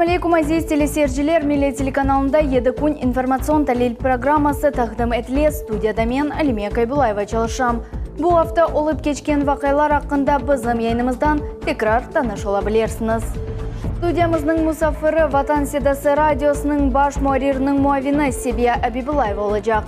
алейкум, азиз телесерджілер. Миле телеканалында Едікун информацион талел программасы тақдым әтле. Студияда мен Алиме Кайбулаева çalışам. Бұл hafta олып кечкен вақайлар ақында бізім яйнымыздан текрар таныш ола білерсіңіз. Студиямыздың мұсафыры Ватан Седасы радиосының баш муарирінің муавины Себия Абибулаева олacak.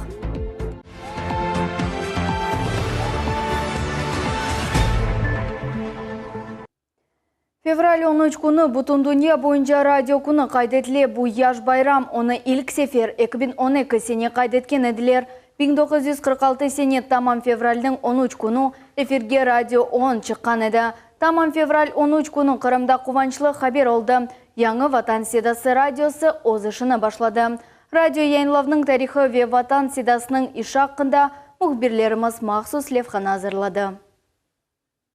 Февраль 13 күні бұтын дүния бойынша радио күні қайдетле бұ яш байрам. Оны ilk сефер 2012 сене қайдеткен әділер. 1946 сене тамам февральдің 13 күні эфирге радио 10 шыққан еді. Тамам февраль 13 күні Қырымда қуанчлы хабер олды. Яңы Ватан Седасы радиосы озышыны башлады. Радио яйынлавның тарихы ве Ватан Седасының иші ақында мұхбирлеріміз махсус левхан азырлады.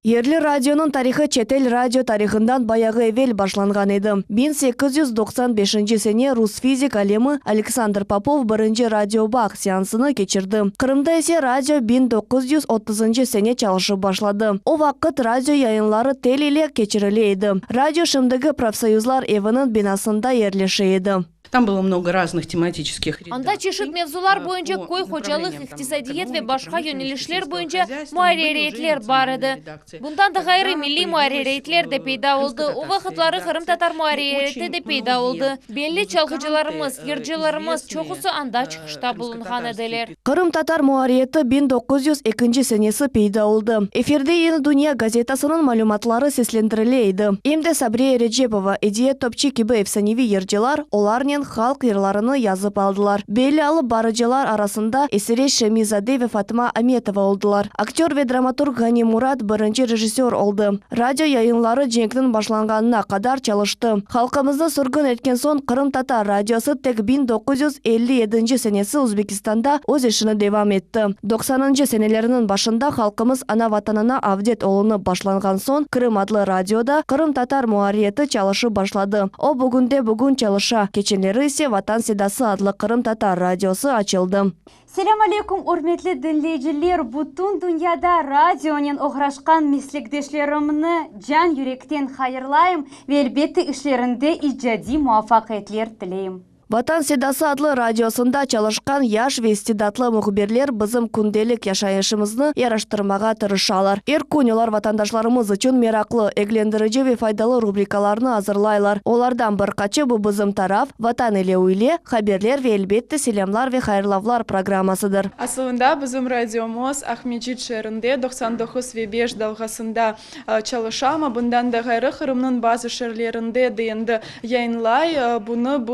Ерлі радионың тарихы четел радио тарихындан баяғы евел башланған еді. 1895 сене рус физик алемі Александр Попов бірінші радиобақ сеансыны кечірді. Қырымда есе радио 1930 сене чалышы башлады. О вақыт радио яйынлары тел иле кечірілі еді. Радио шымдығы профсоюзлар евінің бинасында ерлеші еді. Там было много разных тематических редакций. Анда чешит мевзулар бойынша кой хочалых иктисадиет ве башка йөнелешлер бойынша муареретлер бар еді. Bundan da gayrı milli muareretler de peyda oldu. O vaxtları Kırım Tatar muarereti de peyda oldu. Belli çalgıcılarımız, yırcılarımız çoxusu anda çıkışta bulunğan ediler. Kırım Tatar muarereti 1902 senesi peyda oldu. Efirde Yeni Dünya gazetasının malumatları seslendirileydi. Emde Sabriye Recepova, Ediye Topçi gibi efsanevi yırcılar, olarnen halk yırlarını yazıp aldılar. Belli alıp barıcılar arasında Esere Şemizade ve Fatıma Ametova oldular. Aktör ve dramaturg Gani Murat birinci rejissör oldu. Radyo yayınları Cenk'nin başlanğanına kadar çalıştı. Halkımızda sürgün etken son Kırım Tatar radyosu tek 1957 senesi Uzbekistan'da öz işini devam etti. 90. senelerinin başında halkımız ana vatanına avdet olunu başlanğan son Kırım adlı radyoda Kırım Tatar muhariyeti çalışı başladı. O bugün çalışa. Keçenleri ise Vatan Sedası adlı Kırım Tatar radyosu açıldı. Selam aleyküm urmetli dinleyiciler. Bütün dünyada radyonun uğraşkan meslekdeşlerimini can yürekten hayırlayım ve elbette işlerinde icadi muvaffakiyetler dileyim. Vatan Sedası adlı radyosunda çalışkan yaş ve istidatlı muhbirler bizim kundelik yaşayışımızı yaraştırmağa tırışalar. Erkuniler vatandaşlarımız için meraklı, eglendirici ve faydalı rubrikalarını hazırlaylar. Onlardan birkaçı bu bizim taraf, Vatan ile Uyle, haberler ve elbette selamlar ve hayırlavlar programmasıdır. Aslında bizim radyomuz Ahmedjit şehrinde 99,5 dalgasında çalışama. Bundan da gayrı Kırım'ın bazı şehirlerinde de yayınlay. Bunu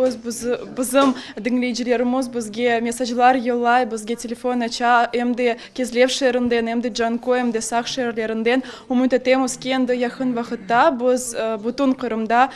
bizim dinleyicilerimiz bizge mesajlar yollay, bizge telefon aça, hem de Kezlev şehrinden, hem de Canko, hem de Sak şehirlerinden. Umut etemiz ki endi yakın vakitte biz bütün Kırım'da,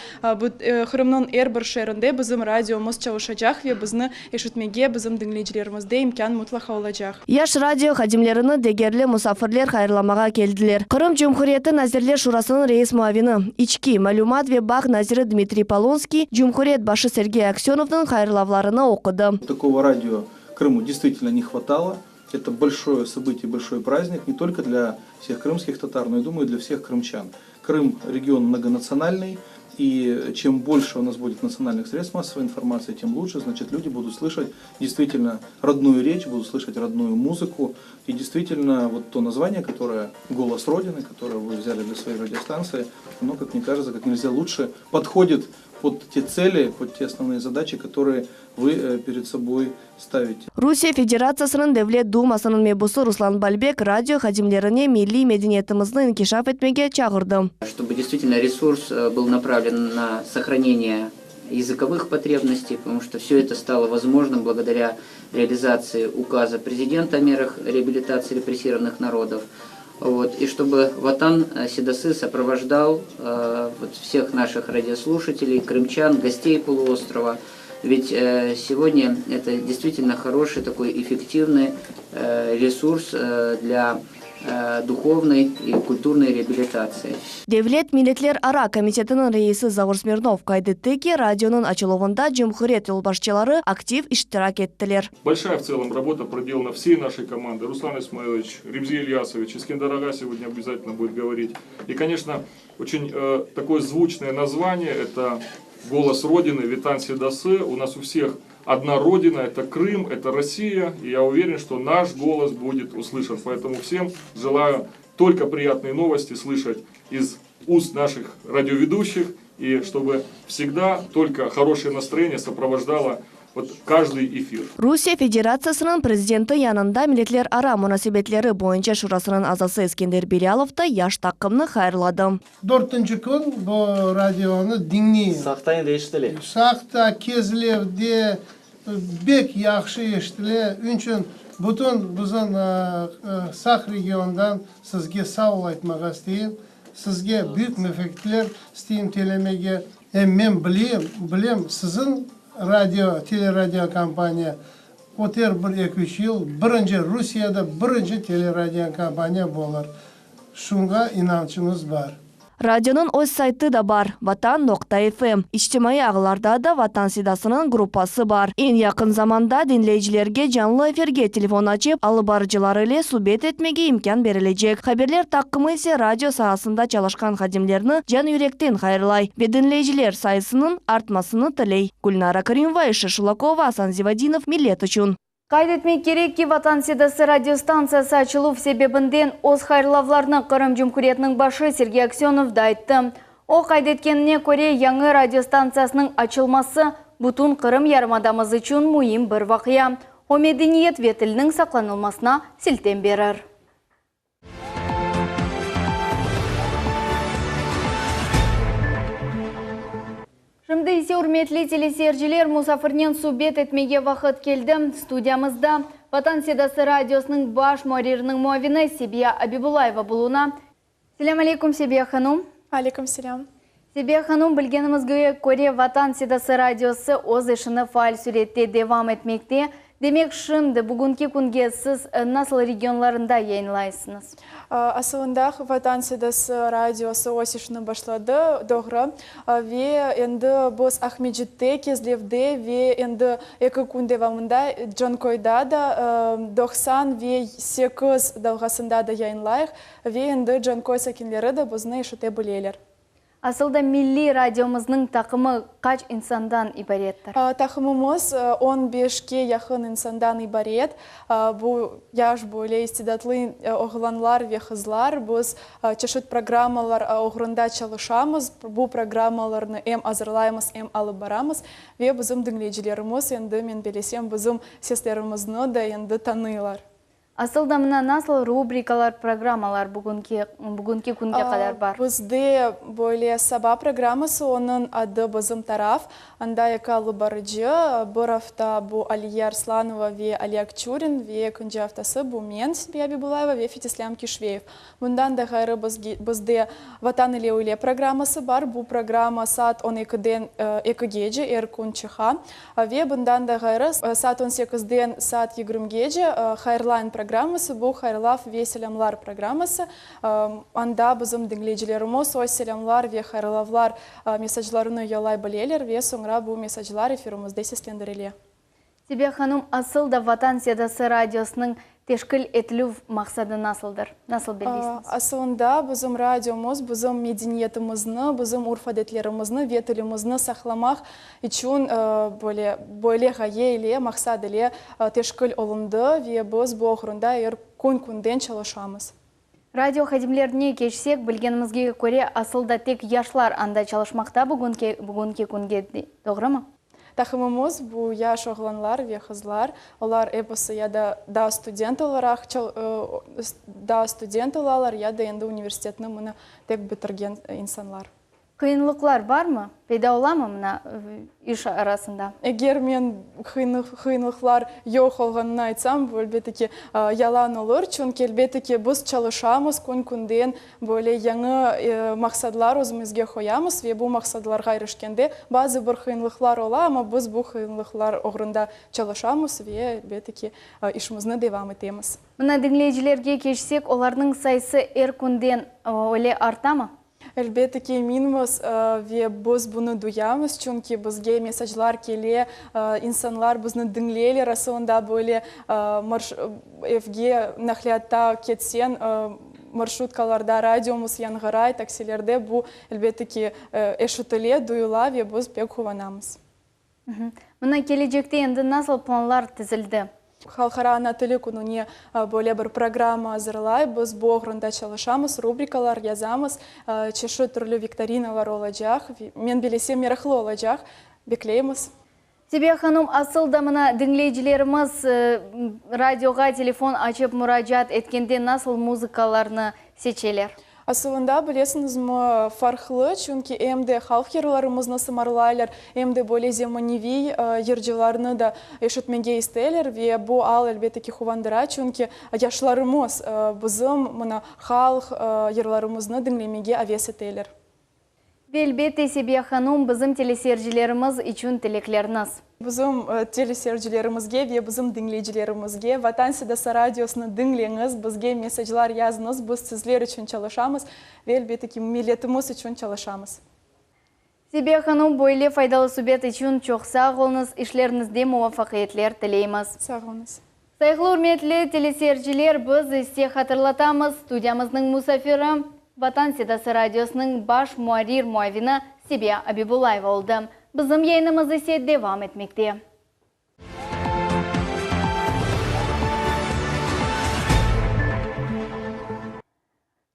Kırım'ın her bir şehrinde bizim radyomuz çalışacak ve bizni eşitmege bizim dinleyicilerimizde imkan mutlaka olacak. Yaş radyo hadimlerini degerli musafirler hayırlamağa geldiler. Kırım Cumhuriyeti Nazirler Şurası'nın reis muavini, İçki, Malumat ve Bak Naziri Dmitri Polonski, Cumhuriyet başı Sergey Aksionov'dan hayırlavlarını okudu. Такого радио Крыму действительно не хватало. Это большое событие, большой праздник не только для всех крымских татар, но и, думаю, для всех крымчан. Крым – регион многонациональный, и чем больше у нас будет национальных средств массовой информации, тем лучше. Значит, люди будут слышать действительно родную речь, будут слышать родную музыку. И действительно, вот то название, которое «Голос Родины», которое вы взяли для своей радиостанции, оно, как мне кажется, как нельзя лучше подходит под те цели, под те основные задачи, которые вы перед собой ставите. Rusya Federasyasının Devlet Dumasının mebusu Ruslan Balbek radyo hadimlerine milli medeniyetimizni inkişaf etmege çağırdı. Чтобы действительно ресурс был направлен на сохранение языковых потребностей, потому что все это стало возможным благодаря реализации указа президента о мерах реабилитации репрессированных народов. И чтобы Ватан Седасы сопровождал всех наших радиослушателей, крымчан, гостей полуострова. Ведь сегодня это действительно хороший, такой эффективный ресурс для духовной и культурной реабилитации. Devlet Milletler Ara Komitetinin reisi Zavur Smirnov kaydetti ki radyonun açılımında Cumhuriyet yolbaşçıları aktif iştirak ettiler. Большая в целом работа проделана всей нашей команды. Руслан Исмаилович, Ревзи Ильясович, Искендер Ага сегодня обязательно будет говорить. И, конечно, очень такое звучное название – это голос Родины, Витанси Дасы. У нас у всех одна Родина, это Крым, это Россия. И я уверен, что наш голос будет услышан. Поэтому всем желаю только приятные новости слышать из уст наших радиоведущих. И чтобы всегда только хорошее настроение сопровождало вот каждый эфир. Русия Федерациясының президенті янында милетлер ара мунасибетлері бойынша шурасының азасы Ескендер Белялов та яш тақымны хайырлады. 4-нче көн бу радионы диңни. Сақтайын да ештіле. Сақта кезлевде бек яхшы ештіле. Үнчін бүтін біздің сақ региондан сізге сау айтмаға істейін. Сізге büyük müfektiler isteyim telemege. Men bilem sizin teleradyo kampanya oter 1-2 yıl birinci Rusya'da birinci teleradyo kampanya bolar. Şunga inançımız var. Радионың өз сайты да бар, Vatan.fm. İçtimai ağlarda da Vatan Sidasının группасы бар. En yakın zamanda dinleyicilerge canlı efirge telefon açıp alıbarıcıları ile subet etmege imkan verilecek. Haberler takımı ise radyo sahasında çalışkan hadimlerini can yürekten hayırlay ve dinleyiciler sayısının artmasını tiley. Gulnara Karimova, Işır Шулакова, Асан Зивадинов, Millet üçün. Kaydetmek gerek ki Vatan Sidası radiostansiyası açılу себебінден оз хайырлавларны Кырым Cumhuriyetining başı Sergey Aksyonov da aytты. O kaydetkenine көре яңы радиостанциясының açılması бүтін Кырым ярымадамыз üçün muhim bir вакыя. O medeniyet ve tilinin saklanılmasına silten berer. Şimdi ise hürmetli teleseyirciler musafirnen subet etmege vaqt keldi. Studiyamızda Vatan Sidası Radyosu'nun baş muharririnin muavini Sebiya Abibulayeva buluna. Selam aleykum Sebiya Hanım. Алейкум selam. Sebiya Hanım, bilgenimizge göre Vatan Sidası Radyosu oz işini faal surette devam etmekte. Demek şimdi bugünkü kunge siz nasıl regionlarında yayınlaysınız? Aslında Vatan Sidası Radyosu oz işini başladı, doğru. Ve endi biz Ahmedjit'te, Kezlev'de ve endi eki kun devamında Cankoy'da da 98 dalgasında da yayınlayıq. Ve endi Cankoy sakinleri de bizni işite bileler. Asılda milli radyomuzun takımı kaç insandan ibarettir? Takımımız 15'ke yakın insandan ibaret. Bu yaş böyle istidatlı oğlanlar ve kızlar. Biz çeşitli programlar uğrunda çalışamız. Bu programlarını hem hazırlayamız hem alıp baramız. Ve bizim dinleyicilerimiz, endi men bilesem, bizim seslerimizni da endi tanıyorlar. Asılda mına nasıl rubrikalar, programmalar bugünkü kunge kadar var? Bizde böyle sabah programması, onun adı bizim taraf. Anda yakalı barıcı, bir hafta bu Aliye Arslanova ve Ali Akçurin ve ikinci haftası bu men Sebiya Abibulayeva ve Fetislam Kishveyev. Bundan da gayrı bizde Vatan ile Öyle programması var. Bu programa saat 12'den 2 gece Erkun çıha. Ve bundan da gayrı saat 18'den saat 20 gece Hayırlayın programması, bu Hayırlaf ve Selamlar programması. Anda bizim dinleyicilerimiz o selamlar ve hayırlavlar mesajlarını yolay bileler ve sonra bu mesajlar efirimizde seslendirildi. Sebiya Hanım, asıl da Vatan Sidası Radyosu'nun teşkil etilü maksadı nasıldır? Nasıl bilirsiniz? Aslında bizim radyomuz, bizim medeniyetimizni, bizim urf adetlerimizni ve tilimizni saklamak için böyle gaye ile, maksad ile teşkil olundu ve biz bu uğrunda kun-kunden çalışamız. Radyo hadimlerine geçsek, bilgenimizge göre asılda tek yaşlar anda çalışmakta bugünkü kunge, doğru mu? Takımımız bu yaş oğlanlar ve kızlar. Onlar eposu ya da student olarak da student olalar ya da endi üniversitetini bunu tek bitirgen insanlar. Kıyınlıklar var mı? Peyda ola mı mına iş arasında? Eğer men kıyınlıklar yok olganını aytsam, elbette ki yalan olur. Çünkü elbette ki biz çalışamız, kun-kunden böyle yeni maksadlar özümüzge koyamız ve bu maksadlarga erişkende bazı bir kıyınlıklar ola ama biz bu kıyınlıklar uğrunda çalışamız ve elbette ki işimizni devam etemiz. Mına dinleyicilerge geçsek, onların sayısı kunden öyle arta mı? Elbette ki eminimiz ve biz bunu duyamız çünkü bizge mesajlar geliyor, insanlar bizni dinleyler, aslında böyle evge nakliyatta ketsen маршруткаларда радиомыз янгырай, таксилерде бу әлбеттеки эшетеле, дуюла ве біз бек хуванамыз. Мына келечекте енді насыл планлар тізілді? Халқара ана тілі күніне бөле бір программа азырлай, біз боғырында çalışамыз, рубрикалар язамыз, чешу түрлі викториналар олacak, мен білесем мерақлы олacak, беклейміз. Себе ханым, асылда мына dinleyicilerimiz радиоға телефон açıp müracaat etkende nasıl muzikalarını seçeler? Асылында білесіңіз мұ фархлы, чүнки әмді халық ерларымызны сымарлайлар, әмді бөле земаневи ержеларыны да ешітменге істейлер, ве бұ ал әлбеттеки хувандыра, чүнки яшларымыз бұзым мұна халық ерларымызны діңлемеге авес етейлер. Белбетте себе ханым, бізім телесерджілеріміз üçün тілеклеріңіз. Бізім телесерджілерімізге ве бізім діңлейджілерімізге, Ватансидасы радиосыны діңлеңіз, бізге месседжлар языңыз, біз сізлер үшін çalışамыз, ве әлбеттеки милетіміз үшін çalışамыз. Себе ханым, бойле файдалы субет үшін çok sağ olunuz, işlerinizde muvaffaqiyetler тілейміз. Sağ olunuz. Sayıqlı hürmetli telesерджілер, біз істе hatırlatамыз, студиямыздың мұсафирі Ватансидасы радиосының баш муарир муавина Себе Абибулаева oldu. Bizim yayınımız ise devam etmekte.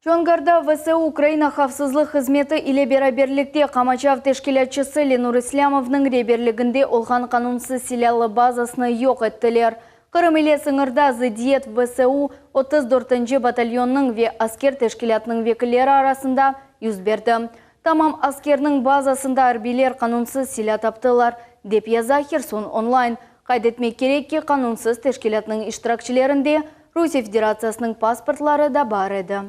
Чоңгарда ВСУ Украина Хавсызлық қызметі ile бераберлікте Қамачав тешкелятчысы Ленур Ислямовның реберлігінде олған қанунсыз силялы базасыны yok еттілер. Қырым ile сыңырда Зидиет ВСУ 34-й батальонның ве аскер тешкелятның векілері арасында yüz берді. Тамам аскерның базасында арбилер қанунсыз силя таптылар, деп яза Херсон онлайн. Қайдетмек керек ке қанунсыз тешкелятның иштиракчилерінде Русия Федерациясының паспортлары да бар еді.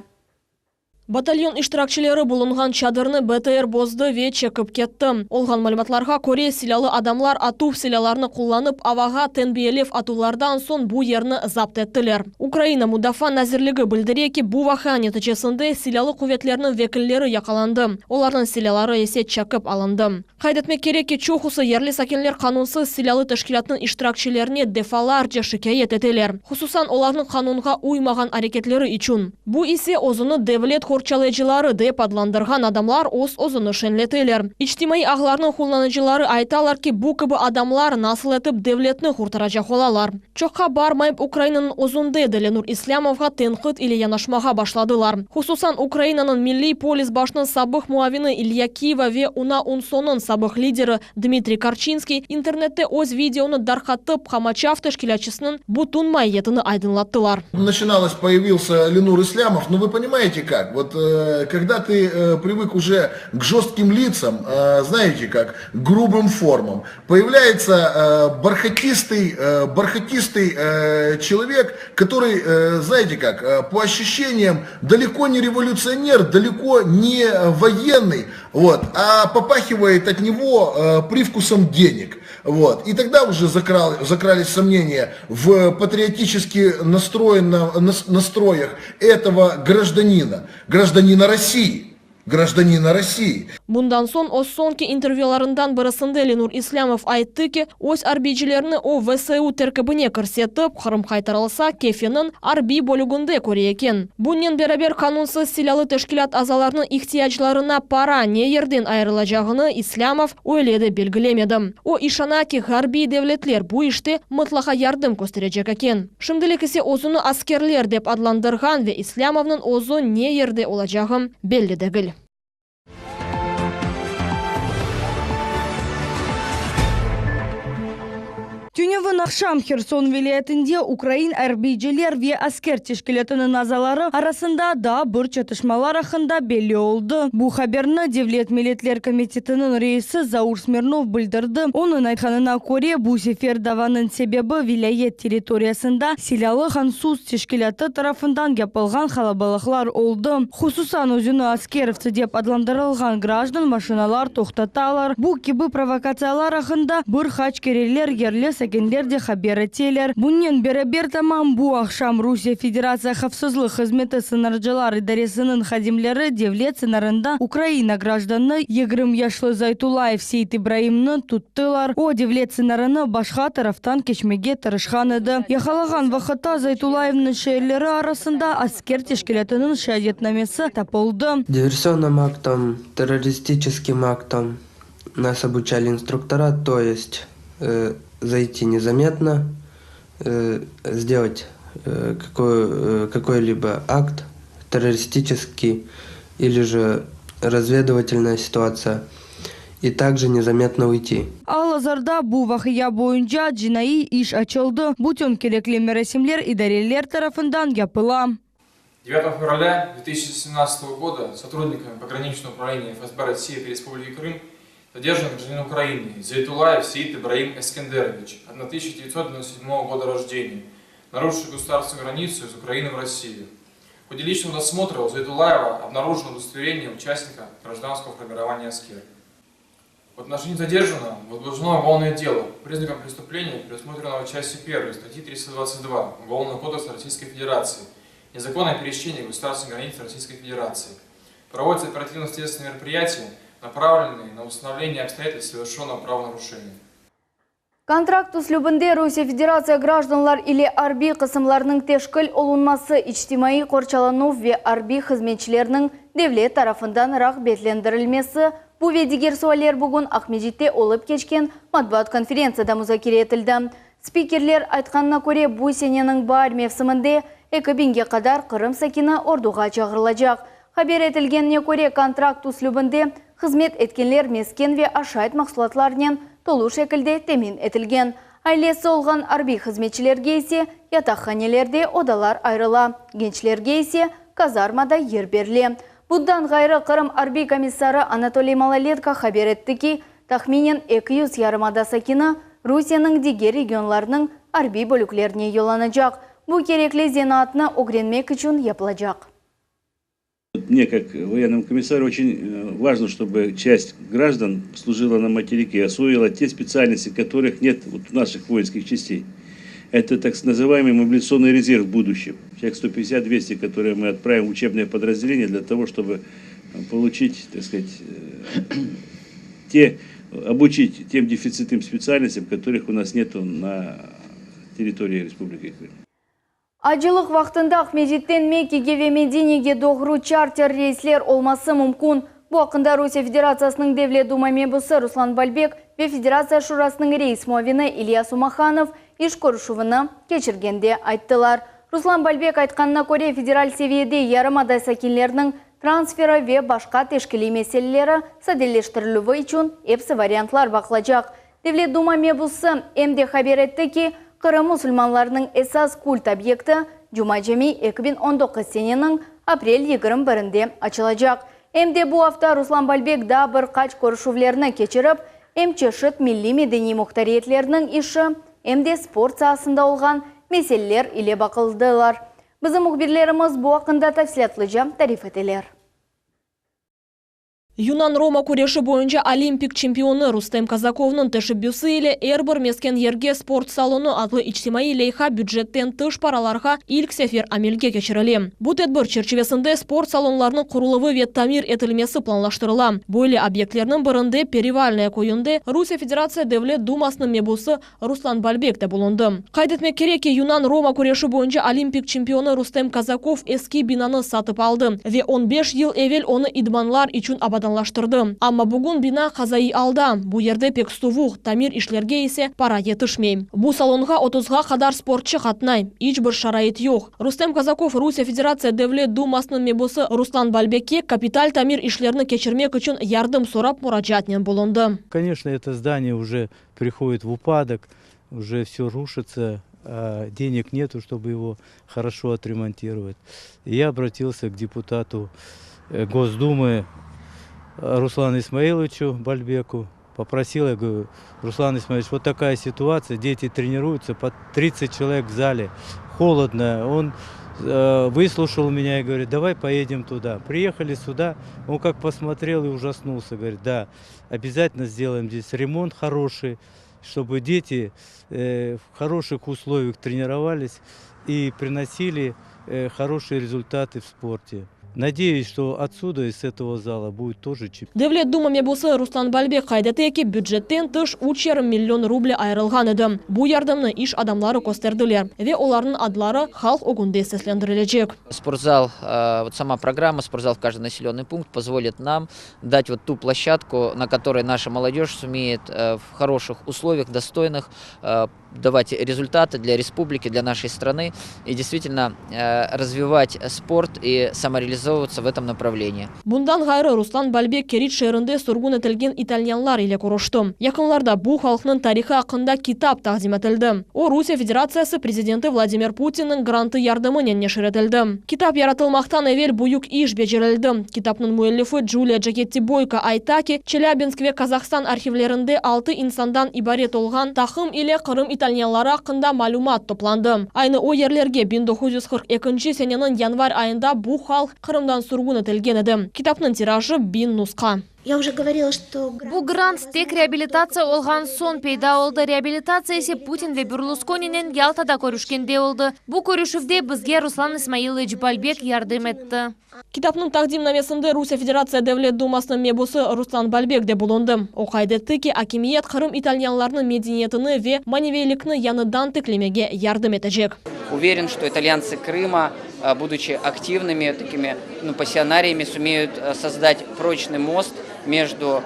Батальон иштиракчилері булынған чадырны БТР бозды ве чекіп кетті. Олған мәліматларға көре силялы адамлар ату силяларны қолланып, аваға тенбиелев атулардан сон бу ерні запт еттілер. Украина Мудафа Назирлігі білдіре ки бу ваха нетижесінде силялы құветлерінің векіллері яқаланды. Олардың силялары есе чекіп алынды. Қайдетмек керек ки чухусы ерлі сакенлер қанунсыз силялы тәшкилатның иштиракчилеріне дефаларча шикайет етелер. Хусусан олардың қанунға уймаған әрекетлері için. Бу исе озыны девлет Хорчалайчылары деп адландырған адамлар оз-озыны шенлетелер. Ичтимай ағларының хулланычылары айталар ки бу кыбы адамлар насыл етіп девлетні хуртарачақ олалар. Чоққа бармайып Украинаның озунды Ленур Ислямовға тенқыт или янашмаға башладылар. Хусусан Украинаның милли полис башның сабық муавины Илья Киева ве уна унсонын сабық лидері Дмитрий Карчинский интернетте оз видеоны дарқатып Қамачав тәшкилатчысының бутун майетіні айдынлаттылар. Начиналось, появился Ленур Ислямов, но вы понимаете как? Вот когда ты привык уже к жестким лицам, знаете как, к грубым формам, появляется бархатистый человек, который, знаете как, по ощущениям далеко не революционер, далеко не военный, вот, а попахивает от него привкусом денег. Вот. И тогда уже закрались сомнения в патриотически настроях этого гражданина России. Bundan son o sonki intervюларындан бірісінде Ленур Ислямов айтты ки, өз арбижилеріні о ВСУ теркібіне кірсетіп, қырым қайтарылса, кефенің арби бөлігінде көре екен. Бұнен берабер қанунсыз силялы тәшкилат азаларының ихтияжларына пара не ерден айырылажағыны Ислямов ойледі белгілемеді. О ишана ки гарби девлетлер бұ іште мұтлаға ярдым көстережек екен. Шымділік есе озыны аскерлер деп адландырған ве Ислямовның озы не ерде олажағым белді дегіл. Тюневын ақшам Херсон вилаятында Украин арбижилер ве аскер тешкилетінің азалары арасында да бір чатышмалар ақында белі олды. Бұ хаберні Девлет Милетлер комитетінің рейсі Заур Смирнов білдірді. Оның айтқанына көре бұ сефер даваның себебі вилайет территориясында силялы хансуз тешкилеті тарафындан yapılған халабалықлар олды. Хусусан өзіні аскеровцы деп адландырылған граждан машиналар тоқтаталар. Бұ кебі провокациялар ақында бір хачкерелер ерлес сәкенлер де хабер етелер. Бұнен бері тамам бу ақшам Русия Федерация Хавсызлы қызметі сынаржылар идаресінің хадимлері девлет сынарында Украина гражданны 20 яшлы Зайтулаев Сейт Ибраимны туттылар. О девлет сынарыны башқа тарафтан кешмеге тырышқан еді. Яхалаған вақытта Зайтулаевның шәйрлері арасында аскер тешкелетінің шәдетнамесі тапылды. Диверсионным актом, террористическим актом нас обучали инструктора, то есть зайти незаметно, сделать какой-либо акт террористический или же разведывательная ситуация, и также незаметно уйти. Алазарда бу вахия боюнча жинайы иш açıldı. Бутен керекли мерасимлер идарелер тарафындан япыла. 9 февраля 2017 года сотрудниками пограничного управления ФСБ России по Республике Крым задержан гражданин Украины Зайтулаев Сейт Ибраим Эскендерович, 1997 года рождения, нарушивший государственную границу из Украины в Россию. В ходе личного досмотра у Зайтулаева обнаружено удостоверение участника гражданского формирования «Аскер». В отношении задержанного возбуждено уголовное дело по признакам преступления, предусмотренного частью 1 статьи 322 Уголовного кодекса Российской Федерации, незаконное пересечение государственной границы Российской Федерации. Проводятся оперативно-следственные мероприятия, направленные на установление обстоятельств совершенного правонарушения. Контракт услубынде Русия Федерация гражданлар или арби кысымларының тешкіл олунмасы ичтимаи корчалану ве арби хизметчилерінің девлет тарафындан рағбетлендірілмесі bu ve diğer sualler bugün Ахмеджитте olып кечкен матбуат конференцияда музакире етілді. Спикерлер айтқанына көре bu сененің бар мевсімінде 2000-ге қадар Қырым сакина ордуға чағырылacak. Хабер етілгеніне көре контракт услубынде хызмет еткенлер мескен ве ашайт мақсулатларынан толу шекілде темин етілген. Айлесі олған арби хызметчілерге есе ятақханелерде одалар айрыла, генчлерге есе казармада ер берле. Бұдан ғайры Қырым арби комиссары Анатолий Малолетко хабер етті ки, тахминен 200 ярымада сакина Русияның дегер регионларының арби бөліклеріне еланacak. Бұл кереклі зенатына огренмек үшін yapılacak. Мне, как военному комиссару, очень важно, чтобы часть граждан служила на материке, освоила те специальности, которых нет в наших воинских частей. Это так называемый мобилизационный резерв в будущем. Человек 150-200, которые мы отправим в учебное подразделение для того, чтобы получить, так сказать, обучить тем дефицитным специальностям, которых у нас нет на территории Республики Крым. Acılık vaqtında Ахмеджиттен Меккеге ве Мединеге doğru чартер рейслер olması mümkün. Bu hakkında Rusya Federasyasının Devlet Duma mebusu Ruslan Balbek ve Federatsiya Şurasının reis muavini İlyas Umakhanov iş görüşüvini geçirgende ayttılar. Ruslan Balbek aytkanına göre federal seviyede yarımada sakinlerinin transferi ve başka teşkili meseleleri sadeleştirilüvü için hepsi variantlar bakılacak. Devlet Duma mebusu emde haber etti ki Kırım Müslümanlarının esas kult obyekti Cuma Cemi 2019 senenin aprel 21'inde açılacak. Emde bu hafta Ruslan Balbek da bir kaç görüşüvlerini geçirip, hem çeşit milli medeni muhtariyetlerinin işi, hem de sport sahasında olgan meseleler ile bakıldılar. Bizim muhbirlerimiz bu hakkında tafsilatlıca tarif edeler. Юнан-Рома көреші бойынша олимпик чемпионы Рустем Казаковның тәшіббюсы елі әрбір мескен ерге спорт салоны атлы ичтимаи лейха бюджеттен тыш параларға илк сефер амелге кешірілі. Бұл тәдбір черчевесінде спорт салонларының құрылывы вет тамир етілмесі планлаштырыла. Бойлы объектлерінің бірінде перевальная койынды Русия Федерация Девлет Думасының мебусы Руслан Балбек те болынды. Қайдетмек кереке Юнан-Рома көреші бойынша олимпик чемпионы Рустем Казаков эски бинаны сатып алды. Ве 15 ел евел оны идманлар үшін абадан Амма бүгін бина қазайы алда. Бұ ерде пек стувуқ, тамир ишлерге есе пара етішмей. Бұ салонға 30-ға қадар спортчы қатнай. Ич бір шарайет yok. Рустем Казаков Русия Федерация Девлет Думасының мебусы Руслан Балбекке капиталь тамир ишлеріні кечірмек үшін ярдым сорап мұраджатнен болынды. Конечно, это здание уже приходит в упадок, уже все рушится. Денег нету, чтобы его хорошо отремонтировать. Я обратился к депутату Госдумы Руслану Исмаиловичу Бальбеку, попросил, я говорю, Руслан Исмаилович, вот такая ситуация, дети тренируются, по 30 человек в зале, холодно. Он выслушал меня и говорит, давай поедем туда. Приехали сюда, он как посмотрел и ужаснулся, говорит, да, обязательно сделаем здесь ремонт хороший, чтобы дети в хороших условиях тренировались и приносили хорошие результаты в спорте. Надеюсь, что отсюда, из этого зала, будет тоже чемпионат. Devlet Duma mebусы Руслан Балбек кайдаты ки бюджеттен тыш 3,5 миллион рубль айрылган еді. Бу ярдымны иш адамлары көстәрділер. Ве оларның адлары халк огунде сеслендірілечек. Спортзал, вот сама программа «Спортзал в каждый населенный пункт» позволит нам дать вот ту площадку, на которой наша молодежь сумеет в хороших условиях, достойных, давать результаты для республики, для нашей страны и действительно развивать спорт и самореализовываться в этом направлении. Bundan gayrı Руслан Балбек Керит шерінде сургун етілген итальянлар ile көрішті. Якынларда bu халқының тарихы ақында китап тағзим етілді. О Русия Федерациясы президенті Владимир Путиннің гранты ярдымымен нешір етілді. Китап яратылмақтан evvel буюк иш бежерілді. Китапның муэллифі Джулия Джакетти Бойко айта ки Челябинск ве Казахстан архивлерінде 6 инсандан ибарет olған тақым ile Қырым итальянлары ақында малумат топланды. Айны о ерлерге 1942 сененің январь айында bu халк Қырымдан сургун етілген еді. Китапның тиражы 1000 нусқа. Я уже говорила, что бу грант тек реабилитация олған сон пейда олды. Реабилитация есе Путин ве Берлусконинен Ялтада көрішкенде олды. Бу көрішівде бізге Руслан Исмаилович Балбек ярдым етті. Китапның тақдимнамесінде Русия Федерация Devlet Думасының мебусы Руслан Балбек де болынды. О қайдетті ки акимиет Қырым итальянларының мединиетіні ве маневейлікні яныдан тіклемеге ярдым етежек. Уверен, что итальянцы Крыма, будучи активными такими пассионариями, сумеют создать прочный мост между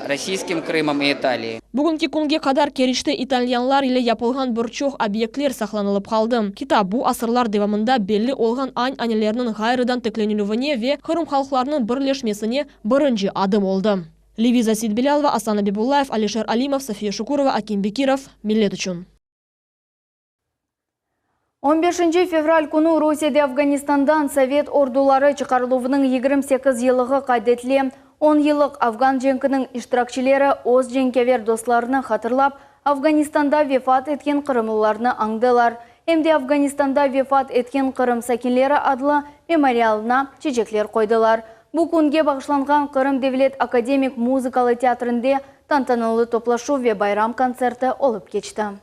российским Крымом и Италией. Бүгінгі күнге қадар керішті итальянлар ile yapılған бірчоқ объектлер сақланылып қалды. Китап bu асырлар девамында белі олған ань-анелерінің ғайрыдан текленілуіне ве Қырым халқларының бірлешмесіне бірінші адым oldu. Левиза Сидбелялова, Асан Абибуллаев, Алишер Алимов, София Шукурова, Аким Бекиров, Миллет үшін. 15 февраль күні Русияда Афганистандан Совет ордулары чықарылуының 28 елығы қайдетле. 10 елық Афган женкінің иштиракчилері оз женкевер достарыны хатырлап, Афганистанда вефат еткен қырымлыларыны аңдылар. Емде Афганистанда вефат еткен қырым сакинлері адлы мемориалына чечеклер қойдылар. Бұл күнге бағышланған Қырым Девлет Академик музыкалы театрында тантаналы топлашу ве байрам концерті олып кечті.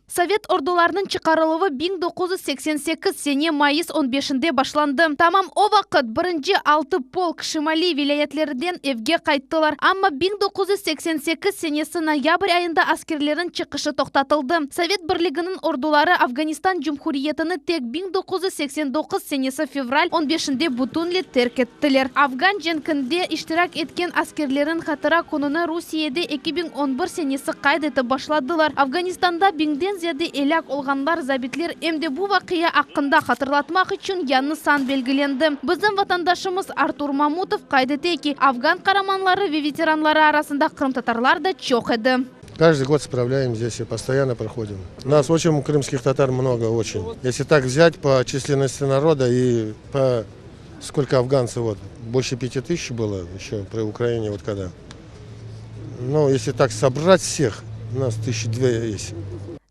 Совет ордуларының чықарылығы 1988 сене майыс 15-де башланды. Тамам о вақыт 1-6 полк Шимали вилаятлерден евге қайттылар. Амма 1988 сенесі ноябрь айында аскерлерін чықышы тоқтатылды. Совет бірлігінің ордулары Афганистан Джумхуриетіні тек 1989 сенесі февраль 15-де бұтынле терк еттілер. Афган женкінде иштирак еткен аскерлерін хатыра күніне Русияде 2011 сенесі қайдеті башладылар. Афганистанда биңден зияде эляк олғанлар забитлер эмде бу вақия ақында хатырлатмақ үшін яны сан белгіленді. Біздің ватандашымыз Артур Мамутов қайдете ки афган қараманлары ве ветеранлары арасында Қырым татарлар да чоқ еді. Каждый год справляем здесь и постоянно проходим. Нас очень крымских татар много очень. Если так взять по численности народа и по сколько афганцев, вот больше 5000 было еще при Украине, вот когда. Ну, если так собрать всех, у нас 1200 есть.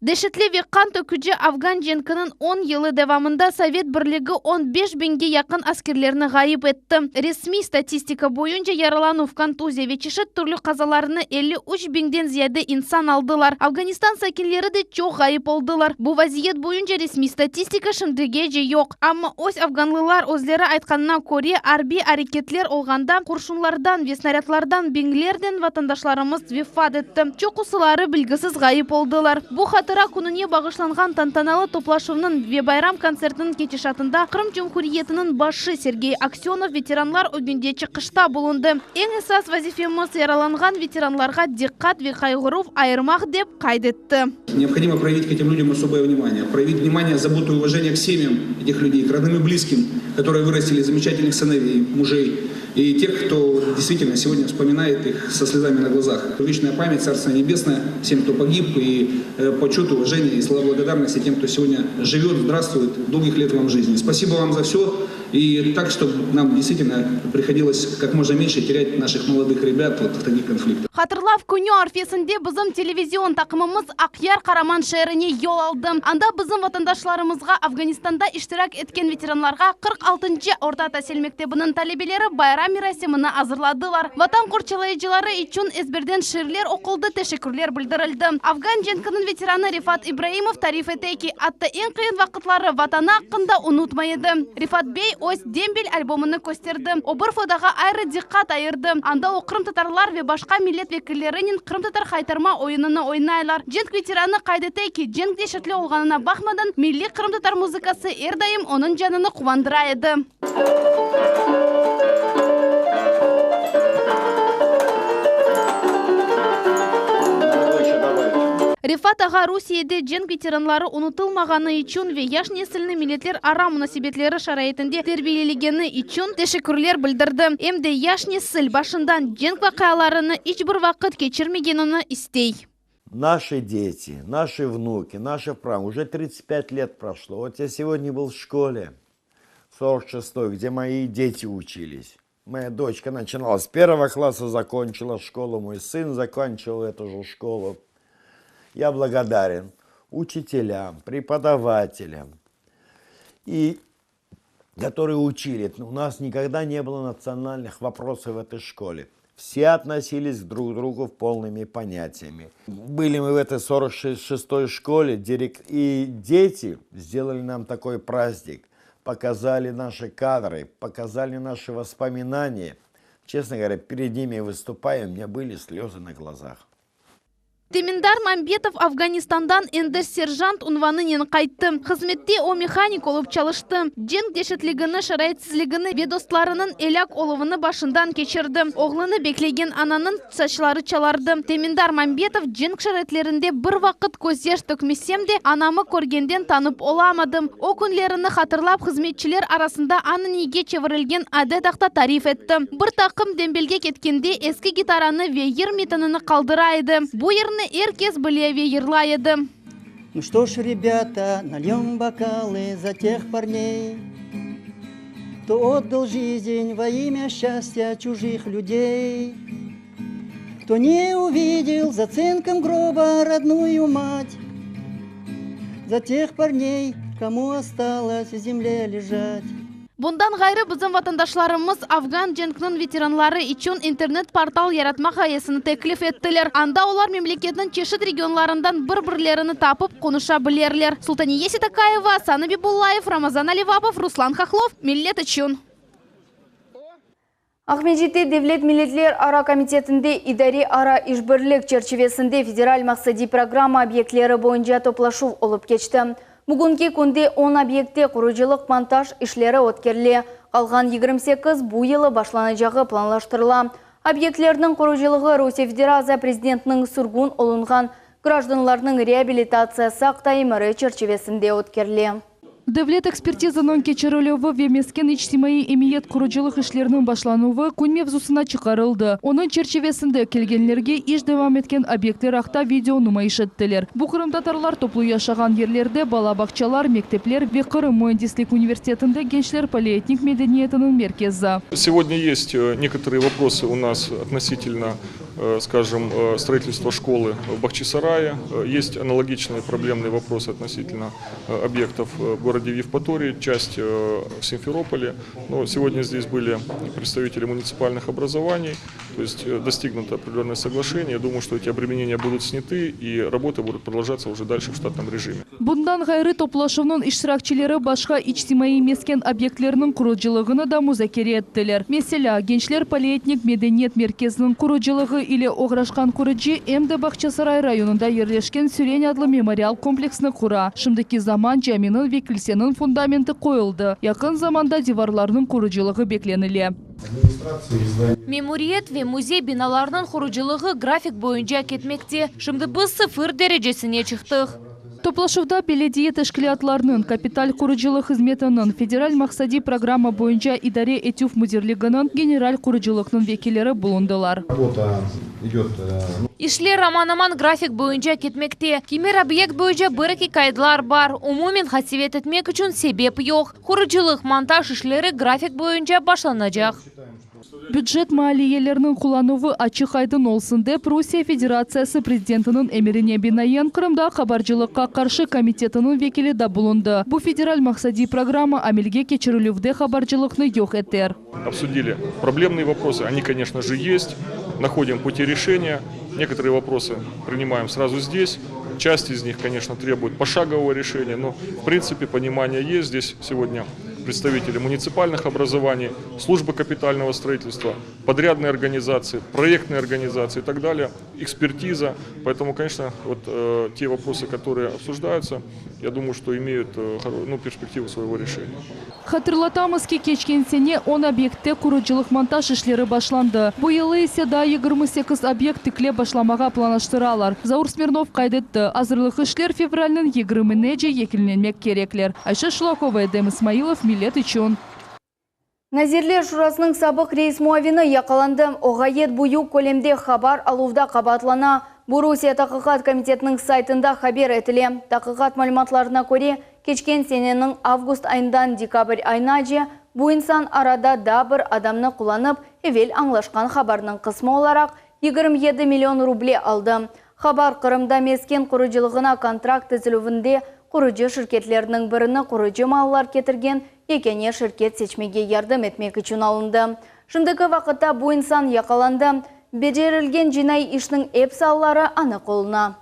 Дешетле векқан төкүджі Афган женкінің 10 елы девамында Совет бірлігі 15 бенге яқын аскерлеріні ғайып етті. Ресми статистика бойынша яралану в контузия вечешет түрлі қазаларыны 53 беңден зияды инсан алдылар. Афганистан сакинлері де чоқ ғайып олдылар. Бұл вазиет бойынша ресми статистика шындыге же yok. Амма ось афганлылар өзлері айтқанына көре арби әрекетлер олғанда құршынлардан ве снарядлардан беңлерден ватандашларымыз вефат етті. Чоқусылары білгісіз ғайып олдылар. Бұл Тыра күніне бағышланған тантаналы топлашуының ве байрам концертінің кечешатында Қырым Джумхуриетінің башы Сергей Аксенов ветеранлар өгінде чықышта болынды. Ең esas вазифеміз яраланған ветеранларға диққат ве қайғыру айырмақ деп қайдетті. Необходимо проявить к этим людям особое внимание. Проявить внимание, заботу и уважение к семьям этих людей, к родным и близким, которые вырастили замечательных сыновей, мужей и тех, кто действительно сегодня вспоминает их со слезами на глазах. Вечная память, Царство Небесное всем, кто погиб, и почет, уважение и слова благодарности тем, кто сегодня живет, здравствует, долгих лет вам жизни. Спасибо вам за все, и так, чтобы нам действительно приходилось как можно меньше терять наших молодых ребят вот в таких конфликтах. Хатырлав күнү арфесінде бізім телевизион тақымымыз Ақяр Қараман шәріне ел алды. Анда бізім ватандашларымызға Афганистанда иштирак еткен ветеранларға 46-й орта тәсіл мектебінің талебелері байрам мирасимыны азырладылар. Ватан қорчалайчылары үчүн эзберден ширлер окулды, тешекүрлер билдирилди. Афган женкінің ветераны Рифат Ибраимов тариф етейки, атты ең қиын вақытлары ватаны ақында унутмайды. Рифат Бей ось дембел альбомыны көстерді. Обыр фодаға айры диққат айырды. Анда о Крым татарлар ве башқа миллет векілерінен Крым татар қайтарма ойыныны ойнайлар. Женк ветераны қайдетейки, женк дешетлі олғанына бақмадан, милли Крым татар музыкасы әрдайым оның жаныны қуандырайды. Рифат аға Русияде женк ветеранлары унутылмағаны үчүн ве яш несілні милетлер ара мунасибетлері шарайтынде тербиелегені үчүн тешекүрлер білдірді. Эмде яш несіл башындан женк вақияларыны ич бір вақыт кечірмегенini истей. Наши дети, наши внуки, наши правнуки, уже 35 лет прошло. Вот я сегодня был в школе, 46-й, где мои дети учились. Моя дочка начинала с 1 класса, закончила школу, мой сын закончил эту же школу. Я благодарен учителям, преподавателям, которые учили. У нас никогда не было национальных вопросов в этой школе. Все относились друг к другу полными понятиями. Были мы в этой 46-й школе, и дети сделали нам такой праздник. Показали наши кадры, показали наши воспоминания. Честно говоря, перед ними выступая, у меня были слезы на глазах. Теминдар Мамбетов Афганистандан эндер сержант унванынен қайтты. Қызметте о механик олып çalışты. Женк дешетлігіні, шарайтсізлігіні ведостларының эляк олывыны башындан кечірді. Оғлыны беклеген ананын сачлары чаларды. Теминдар Мамбетов женк шарайтлерінде бір вақыт көзеш төкмесем де анамы көргенден танып оламадым. О күнлеріні хатырлап қызметчілер арасында анын неге чевірілген адетақта тариф етті. Бір тақым дембелге кеткенде ескі гитараны вейір метаныны қалдырайды. Бұл Эркес Былеве ярлайды. Ну что ж, ребята, нальем бокалы за тех парней, кто отдал жизнь во имя счастья чужих людей, кто не увидел за цинком гроба родную мать, за тех парней, кому осталось в земле лежать. Bundan gayrı bizim vatandaşlarımız Afgan jenкнын ветеранлары için internet portal yaratma gayesini teklif ettiler. Anda olar memleketinin çeşit regionlarından bir-birlerini tapıp konuşabilirler. Sultaniye Ситакаева, Саны Бибуллаев, Рамазан Аливапов, Руслан Хохлов, Millet için. Ахмеджитте Devlet Milletler Ara Komitetinde idari ara işbirlik çerçevesinde federal maksadi programma obyektleri boyunca toplaşuv olup geçti. Бүгінгі күнде 10 объектте құрылжылық монтаж ішлері өткерлі. Қалған 28 бұл елі башланacағы планлаштырыла. Объектлерінің құрылжылығы Русия Федерация президентінің сүргін олынған гражданларының реабилитациясы ақтаймыры черчевесінде өткерлі. Devlet экспертизаның кечерілігі вемескен ичтимаи эмиет құрылжылық ішлерінің башлануы күн мевзусына чықарылды. Оның черчевесінде келгенлерге иш девам еткен объекттер ақта видео нумайыш еттілер. Бұл Крым татарлар топлу яшаған ерлерде балабақчалар, мектеплер ве Крым Муэндислик университетінде генчлер полиэтник медениетінің меркезі. Сегодня есть некоторые вопросы у нас относительно, скажем, строительства школы в Бахчисарае. Есть аналогичные проблемные вопросы относительно объектов в городе Евпатории, часть в Симферополе. Но сегодня здесь были представители муниципальных образований, то есть достигнуто определенное соглашение. Я думаю, что эти обременения будут сняты и работы будут продолжаться уже дальше в штатном режиме. Bundan gayrı toplашывның iştirakçileri başka ичтимаи мескен объектлерінің құрылжылығыны да музакере еттілер. Mesela Gençler Полиэтник Медениет мерkezінің құрылжылығы или оғрашқан құрыжы Эмде Бахчисарай районында ерлешкен Сүрен адлы мемориал комплексны құра. Шымдыки заман жаминын векілсенің фундаменті қойылды. Якын заманда диварларының құрылжылығы бекленілі. Мемориет ве музей биналарының құрылжылығы график бойынша кетмекте. Шымды біз 0 дәрежесіне чықтық. Топлашывда беледие тәшкілатларының капиталь құрылжылық қызметінің федераль мақсади программа бойынша идаре этюф мудирлігінің генераль құрылжылықның векелері бұлындылар. Ишлер роман-аман график бойынша кетмекте. Кемер объект бойынша бір-екі кайдылар бар. Умумен хатсевет етмек үшін себеп жоқ. Құрылжылық монтаж ишлері график бойынша башланacak. Бюджет маалиелерінің кулануы ачык айдын олсын деп Русия Федерациясы президентінің эмирине бинайын Крымда хабарчылыкка каршы комитетінің векили да булунду. Бу федераль максади программа амелге кечирилүүвде хабарчылыкны жок этер. Обсудили проблемные вопросы, они, конечно же, есть. Находим пути решения. Некоторые вопросы принимаем сразу здесь. Часть из них, конечно, требует пошагового решения, но, в принципе, понимание есть. Здесь сегодня представители муниципальных образований, службы капитального строительства, подрядные организации, проектные организации и так далее, экспертиза. Поэтому, конечно, вот те вопросы, которые обсуждаются, я думаю, что имеют перспективу своего решения. Хатırlatамыз ки кечкен сене 10 объектте куручылык монтаж ишлери башланды. Бу жылы ise да 28 объект тикле башламага планаштыралар. Заур Смирнов кайдетти. Азырлык ишлер февральнын 20-неже екиленмек кереклер. Айша Шлакова, Эдем Исмаилов, Милет Ичун. Назирлер Шурасының сабық рейс муавины яқаланды. Оғайет бұйу көлемде хабар алууда қабатлана. Бурусия Тақиқат комитетінің сайтында хабер етіле. Тақиқат малыматларына көре, кечкен сененің август айындан декабрь айына же бұл инсан арада да бір адамны құланып, евел аңлашқан хабарының қысмы оларақ 27 миллион рубле алды. Хабар Қырымда мескен құрыжылығына контракт түзілуінде құрыжы шіркетлерінің біріні құрыжы малылар кетірген екене шіркет сечмеге ярдым етмек үшін алынды. Шындығы вақытта бұл инсан яқаланды. Бежерілген жинай ішінің эпсаллары аны қолына.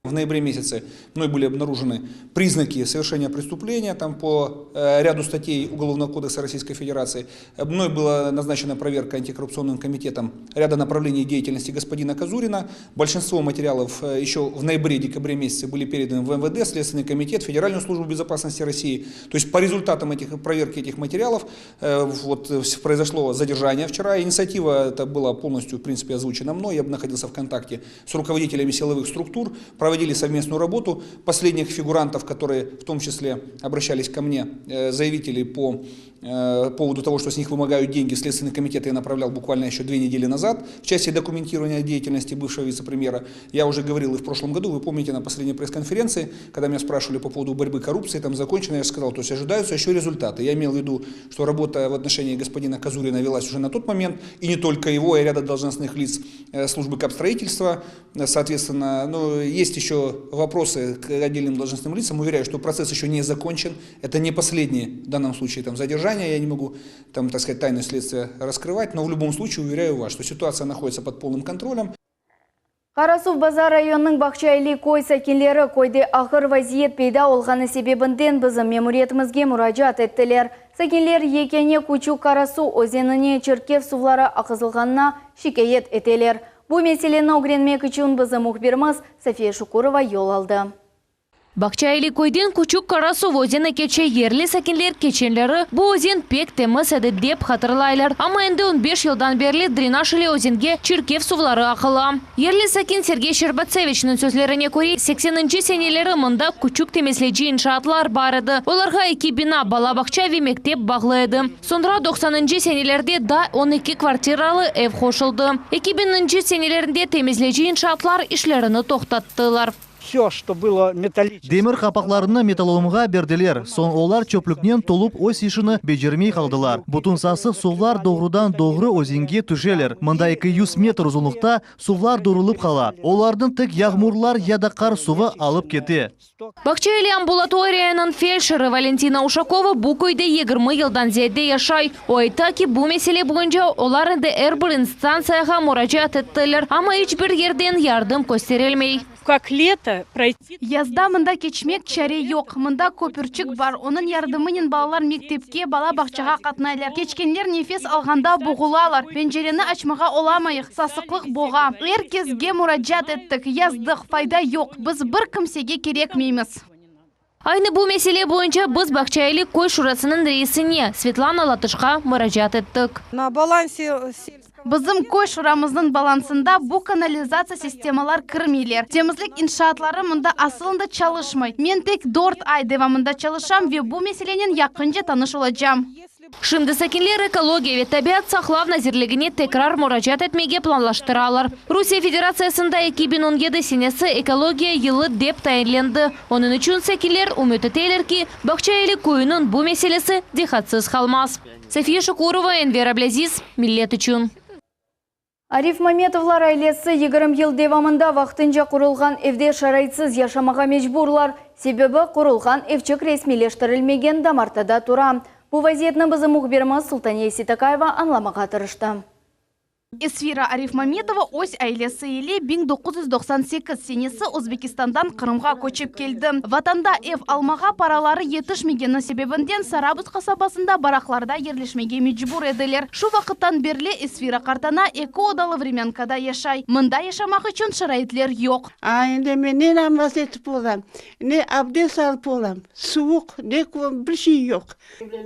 В ноябре месяце мной были обнаружены признаки совершения преступления там, по ряду статей Уголовного кодекса Российской Федерации. Мной была назначена проверка антикоррупционным комитетом ряда направлений деятельности господина Казурина. Большинство материалов еще в ноябре-декабре месяце были переданы в МВД, Следственный комитет, Федеральную службу безопасности России. То есть по результатам проверки этих материалов произошло задержание вчера. Инициатива это была полностью в принципе озвучена мной. Я находился в контакте с руководителями силовых структур. Проводили совместную работу. Последних фигурантов, которые в том числе обращались ко мне, заявители по поводу того, что с них вымогают деньги, Следственный комитет я направлял буквально еще 2 недели назад в части документирования деятельности бывшего вице-премьера. Я уже говорил и в прошлом году, вы помните, на последней пресс-конференции, когда меня спрашивали по поводу борьбы коррупции, там закончено, я сказал, то есть ожидаются еще результаты. Я имел в виду, что работа в отношении господина Казурина велась уже на тот момент, и не только его, и ряда должностных лиц службы капстроительства. Соответственно, есть еще вопросы к отдельным должностным лицам. Уверяю, что процесс еще не закончен. Это не последнее в данном случае задержание. Я не могу тайны следствия раскрывать, но в любом случае уверяю вас, что ситуация находится под полным контролем. Қарасу базар районының бақчайлы кой сәкенлері койды ақыр вазиет пейда олғаны себебінден біздің мемориетімізге мұражат еттілер. Сәкенлер екене күчу Қарасу өзеніне Черкев сувлары ақызылғанына шикает етелер. Бұл меселені огренмек үшін біздің мұхбиріміз София Шукурова yol алды. Бақчайлы койден күчук Қарасу өзені кече ерлі сәкенлер кеченлері бұл өзен пек теміз әді деп қатырлайлар. Ама енді 15 жылдан берлі дренаж иле өзенге Черкев сувлары ақыла. Ерлі сәкен Сергей Щербацевичнің сөзлеріне көре 80-нчі сенелері мұнда күчук темеслежі иншаатлар барыды. Оларға 2 бина бала бақча ве мектеп бағлайды. Сондыра 90-нчі сенелерде да 12 квартиралы эв қошылды. 2000-нчі сенелерінде темеслежі иншаатлар ишлеріні тоқтаттылар. Все, что было металлическое. Демир капакларыны металлоломга бердилер. Сон олар чөплүкнен толуп ось ишini бежермей калдылар. Бутун сасы сувлар doğrudan doğru өзенге түшелер. Мында 200 метр узунлукта сувлар дурулуп кала. Олардын тек ягмурлар яда кар суы алып кети. Бакчайли амбулаторияның фельдшері Валентина Ушакова бу көйде 20 жылдан зейде яшай. Ойта ки бу меселе бойынша олар инде әрбір инстанцияға мұражат еттілер, ама ешбір ерден ярдым көстерелмей. Как лето пройти. Язда мында кечмек чаре yok. Мында көпірчік бар. Оның ярдымынен балалар мектепке, бала бақчаға қатнайлар. Кечкенлер нефес алғанда бұғылалар. Пенжерені açмаға оламайық. Сасықлық боға. Әркезге мұражат еттік. Яздық, файда жоқ. Біз бір кімсеге керек мейміз. Айны бұл меселе бойынша біз Бақчайлы кой шурасының рейсіне Светлана Латышқа мұражат еттік. На балансе Bizim көй шурамыздың балансында bu канализация системалар кірмейлер. Темізлік иншаатлары мұнда асылында çalışмай. Мен тек 4 ай девамында çalışам ve bu meseленен yakınca tanış olacağım. Шымды сакинлер экология ве табиат сақлав назирлігіне текрар мұрачат етмеге планлаштыралар. Русия Федерациясында 2017 сенесі экология йылы деп тайынленді. Оның үшін сакинлер үміті тейлер ки, бақча елі көйінің бұл меселесі дихатсыз қалмас. София Шукурова, Энвер Аблязиз, Миллет үшін. Ариф Маметовлар айлесі 20 ел девамында вақтынша құрылған евде шарайтсыз яшамаға мечбурлар. Себебі құрылған евчік ресмилештірілмеген дамартада тұра. Бұл вазиетні бізі мұхберіміз Султания Ситакаева анламаға тырышты. Эсфира Ариф Маметова ось айлесі еле 1998 сенесі Өзбекистандан Қырымға көчіп келді. Ватанда эв алмаға паралары етішмегені себебінден Сарабыз қасабасында барақларда ерлешмеге мечбур еділер. Шу вақыттан берле Эсфира қартана эко одалы временкада яшай. Мында яшамақ үшін шарайтлер yok. Енді мен не намаз етіп болам, не абдес алып болам, суық, не бір şey yok.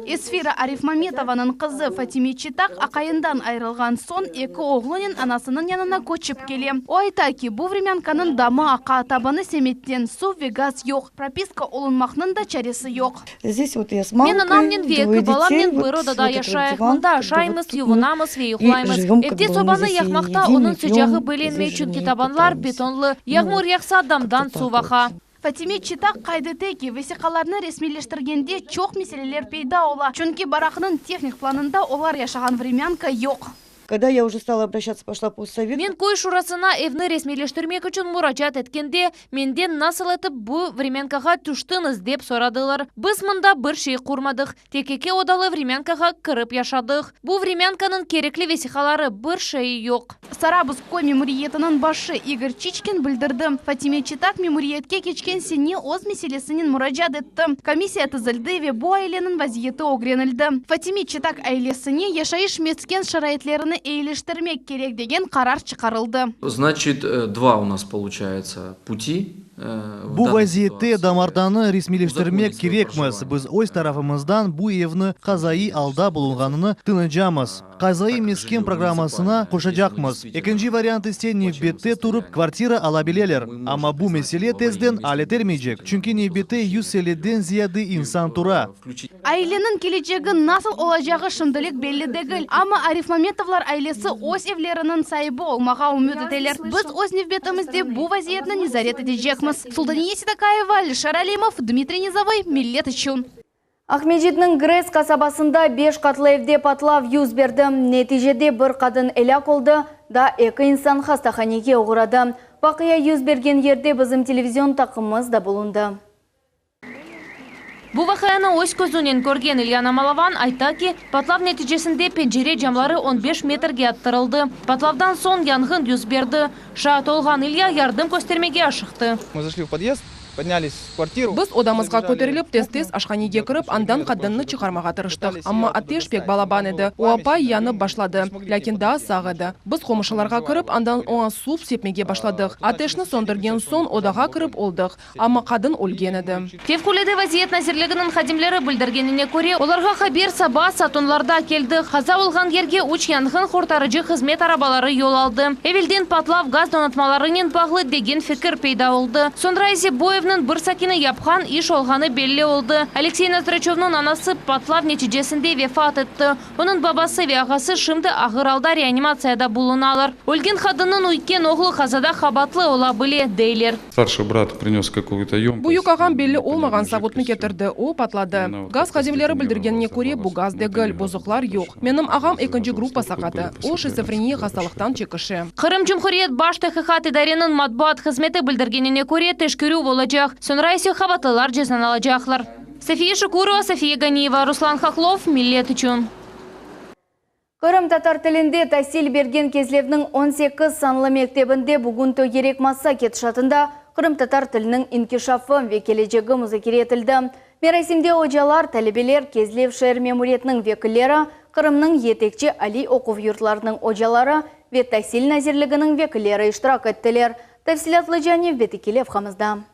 Эсфира Ариф Маметованың қызы Фатиме Читақ ақайындан айрылған сон оғлының анасының янына көчіп келе. Ойта ки, бұл временканың дамы ақа табаны семеттен су ве газ yok. Прописка олынмақның да чаресі yok. Мен анамнен векі баламнен бір одада яшайық. Мұнда ашаймыз, юғынамыз ве юқлаймыз. Евде собаны яқмақта оның сүжағы бөленмей чүнки табанлар бетонлы. Яғмур яқса дамдан суваға. Фатиме Читақ қайдыты ки весиқаларны ресмилештіргенде чоқ меселелер пейда ола. Чүнки барақының техник планында олар яшаған временка yok. Когда я уже стала обращаться, пошла по совету. Мен кой шурасына евны ресмилештірмек үшін мұрачат еткенде, менден насыл етіп бұ временкаға түштіңіз деп сорадылар. Біз мұнда бір шей құрмадық, текеке одалы временкаға кіріп яшадық. Бұ временканың керекли весихалары бір шей yok. Сарабыз кой мемуриетінің башы Игорь Чичкин білдірді. Фатиме Читақ мемуриетке кечкен сене оз меселесінен мұрачат етті. Комиссия тізілді ве бұ айленің вазиеті огренілді. Фатиме Читақ айлесіне яшайыш мескен шарайтлеріні эйлештірмек керек деген қарар чықарылды. Значит, два у нас получается пути. Бұл вазиетте дамарданы ресмилештірмек керекміз. Біз өз тарафымыздан бұл евні қазайы алда болынғаныны тыныжамыз. Қазайы мескен программасына қошачақмыз. Екінші вариант істен нефбетте тұрып квартира ала білелер. Ама бұл меселе тезден алетермейджек. Чүнки нефбетте 100 селеден зияды инсан тұра. Айленің келечегі насыл олажағы шымдылық белі дегіл. Ама Ариф Маметовлар айлесі өз евлерінің сайыбы олмаға үміт етелер. Біз өз нефбетімізде бұл вазиетні незарет етежек. Султания Ситакаева, Алишер Алимов, Дмитрий Низовой, Миллет үшін. Ахмеджитнің Грес қасабасында 5 қатлы евде патлав юз берді. Нәтижеде бір қадын әляк олды, да екі инсан хастаханеге оғырады. Вақия юз берген ерде бізім телевизион тақымыз да болынды. Бұл вақияны өз көзінен көрген Ильяна Малаван айта ки, патлав нәтижесінде пенжере жамлары 15 метрге аттырылды. Патлавдан сон янгын юз берді. Ша толған Илья ярдым көстермеге ашықты. Мы зашли в подъезд. Поднялись в квартиру. Біз одамызға көтеріліп, тез-тез ашханеге кіріп, андан қадынны чықармаға тырыштық. Амма атеш пек балабан еді. Уапай янып башлады. Ләкин да сақ еді. Біз қомышыларға кіріп, андан оңа суп сепмеге башладық. Атешні сондырген сон одаға кіріп олдық. Амма қадын өлген еді. Тевкуледе вазиет назирлігінің хадимлері білдіргеніне көре, оларға хабер саба сатунларда келді. Қаза олған ерге уч янгын хортарыжы қызмет арабалары yol алды. Эвелден патлав газ донатмаларының бағлы деген фикір пейда олды. Сонрайзе Боев бір сакины япқан иш олғаны белле олды. Алексей Наздрачевның анасы патлав нәтижесінде вефат етті. Оның бабасы ве ағасы шымды ағыралда реанимацияда булыналар. Өлген қадының уйкен оғлы қазада қабатлы ола біле дейлер. Старший брат принес какую-то емкость. Бұйық аған белі олмаған сабутны кетірді. О патлады. Газ хазимлері білдіргеніне көре бұ газ дегіл, бұзықлар yok. Менің ағам екінші группа сақаты. О шизофрения қасталықтан чекіші. Қырым Жұмхуриет баш тәхіқат идаренің матбуат қызметі білдіргеніне көре тешкіру олачақ. Сонрайсы хабатлылар жезан алачақлар. София Шукурова, София Ганиева, Руслан Хохлов, Миллет үшін. Қырым татар тілінде тәсіл берген кезлевнің 18 санлы мектебінде бүгін төгерек масса кетшатында Қырым татар тілінің инкишафы ве келечегі музыкер етілді. Мерасимде ожалар, тәлебелер, кезлев шер мемуриетінің векілері, Қырымның етекчі Али оқув юртларының ожалары ве тәсіл назирлігінің векілері иштирак еттілер. Тәфсилатлы және ветекелев қамызда.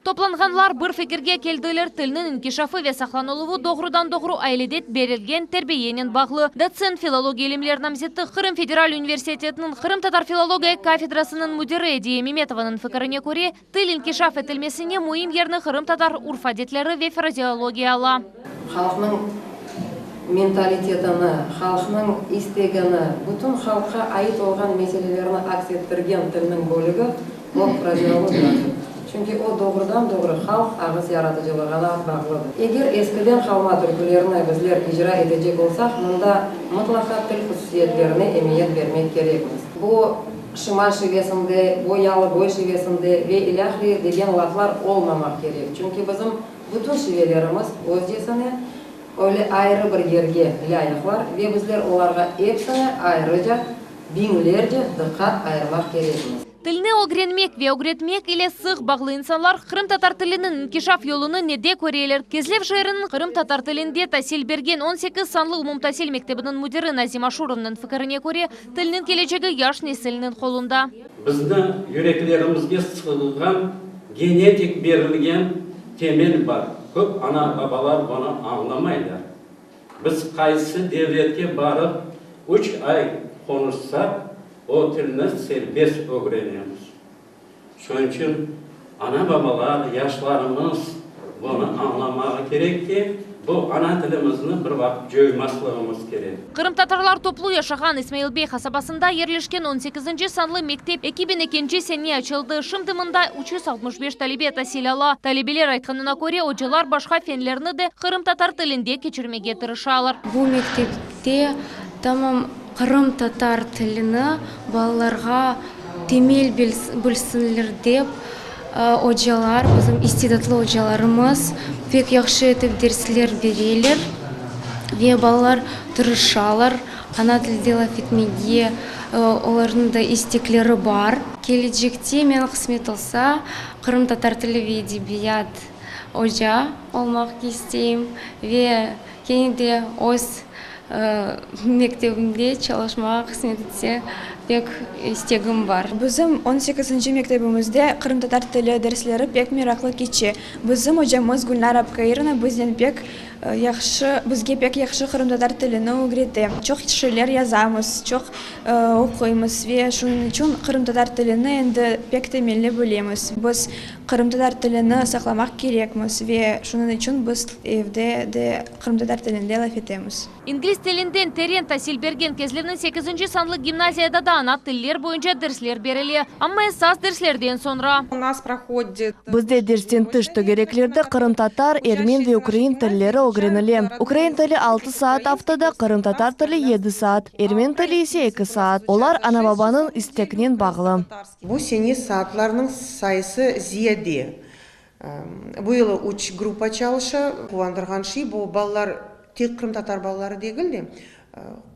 Топланғанлар бір фикерге келділер тілінің инкишафы ве сақланылуы доғрудан-доғру айледет берілген тәрбиенен бағлы. Доцент филология елімлер намзетті Қырым Федераль университетінің Қырым татар филология кафедрасының мүдірі Эдия Меметованың фікіріне көре, тіл инкишаф етілмесіне мұйым ерні Қырым татар урфадетлері ве фразеология ала. Халқының менталитетіні, халқының истегіні, бүтін халыққа айт олған мәселелеріні акс еттірген тілінің бөлігі ол фразеология. Çünkü o doğrudan doğru halk ağız yaratıcılığına bağlıdır. Eğer eskiden kalma türkülerini bizler icra edecek olsak, bunda mutlaka til hususiyetlerine emniyet vermek gerekmiz. Bu şimal şivesinde, boyalı boy şivesinde ve ilahri degen laflar olmamak gerek. Çünkü bizim bütün şivelerimiz özcesine öyle ayrı bir yerge layıklar ve bizler onlarga hepsine ayrıca binlerce dikkat ayırmak gerekmiz. Тіліне огренмек ве огретмек или сық бағлы инсанлар Қырым татар тілінің инкишаф yolunu неде көрелер. Кезлев жайрының Қырым татар тілінде тәсел берген 18 санлы умум тәсел мектебінің мүдірі Назим Ашуровның фікіріне көре, тілінің келешегі яш несілінің қолында. Біздің юреклерімізге сығылған генетик берілген темел бар. Көп ана бабалар бұны аңламайды. Біз қайсы devletке барып 3 ай konuşsak, o tilini serbest öğreniyoruz. Şunun için ana babalar, yaşlarımız bunu anlamalı gerek ki bu ana tilimizini bir vakit joymaslığımız gerek. Қырым татарлар топлу яшаған Исмаилбей қасабасында ерлешкен 18 санлы мектеп 2002 сене açıldı. Шымдымында 365 талебе тәсел ала. Талебелер айтқанына көре, ожалар башқа фенлеріні де Қырым татар тілінде кечірмеге тырышалар. Бұл мектепте тамам Қырым татар тіліні балаларға темел білсінлер деп ожалар, bizim istidatlı hocalarımız pek yaxşı etip dersler berelер ve балалар tırışalar. Ana tilde laf etmege олардың да istekleri бар. Келечекте мен қысмет olsa Қырым татар тілі ve edebiyat hoca olmak isteyim ve yine de öz мектебімде çalışmak қызмет etse pek istегім бар. Bizim 18 мектебімізде Қырым татар тілі дәріслері пек мерақлы кече. Bizim hocamız Gülnar Abkayırına бізден бізге пек яқшы Қырым татар тіліні öğretti. Çok şiirler yazamыз, çok оқимыз ve şunun için Қырым татар тіліні енді pek temelli білеміз. Biz Қырым татар тіліні сақламақ керекміз ve şunun için biz evde de Қырым татар тілінде laf etemiz. İngiliz tilinden terin тәсел берген Кезлевнің 8 санлы гимназияда да ана тілдер бойынша дәріслер берілі. Амма esas дәріслерден sonra. Бізде дерстен тыш төгереклерді Қырым татар, ермен ve украин тіллері öğrenili. Украин тілі 6 saat haftada, Қырым татар тілі 7 saat, ермен тілі ise 2 saat. Олар ана бабаның istekінен bağlı. Bu sene saatlarının sayısı ziyade. Bu yıl 3 grupa çalışı, kuvandırған şey bu ballar tek Қырым татар балалары дегілді.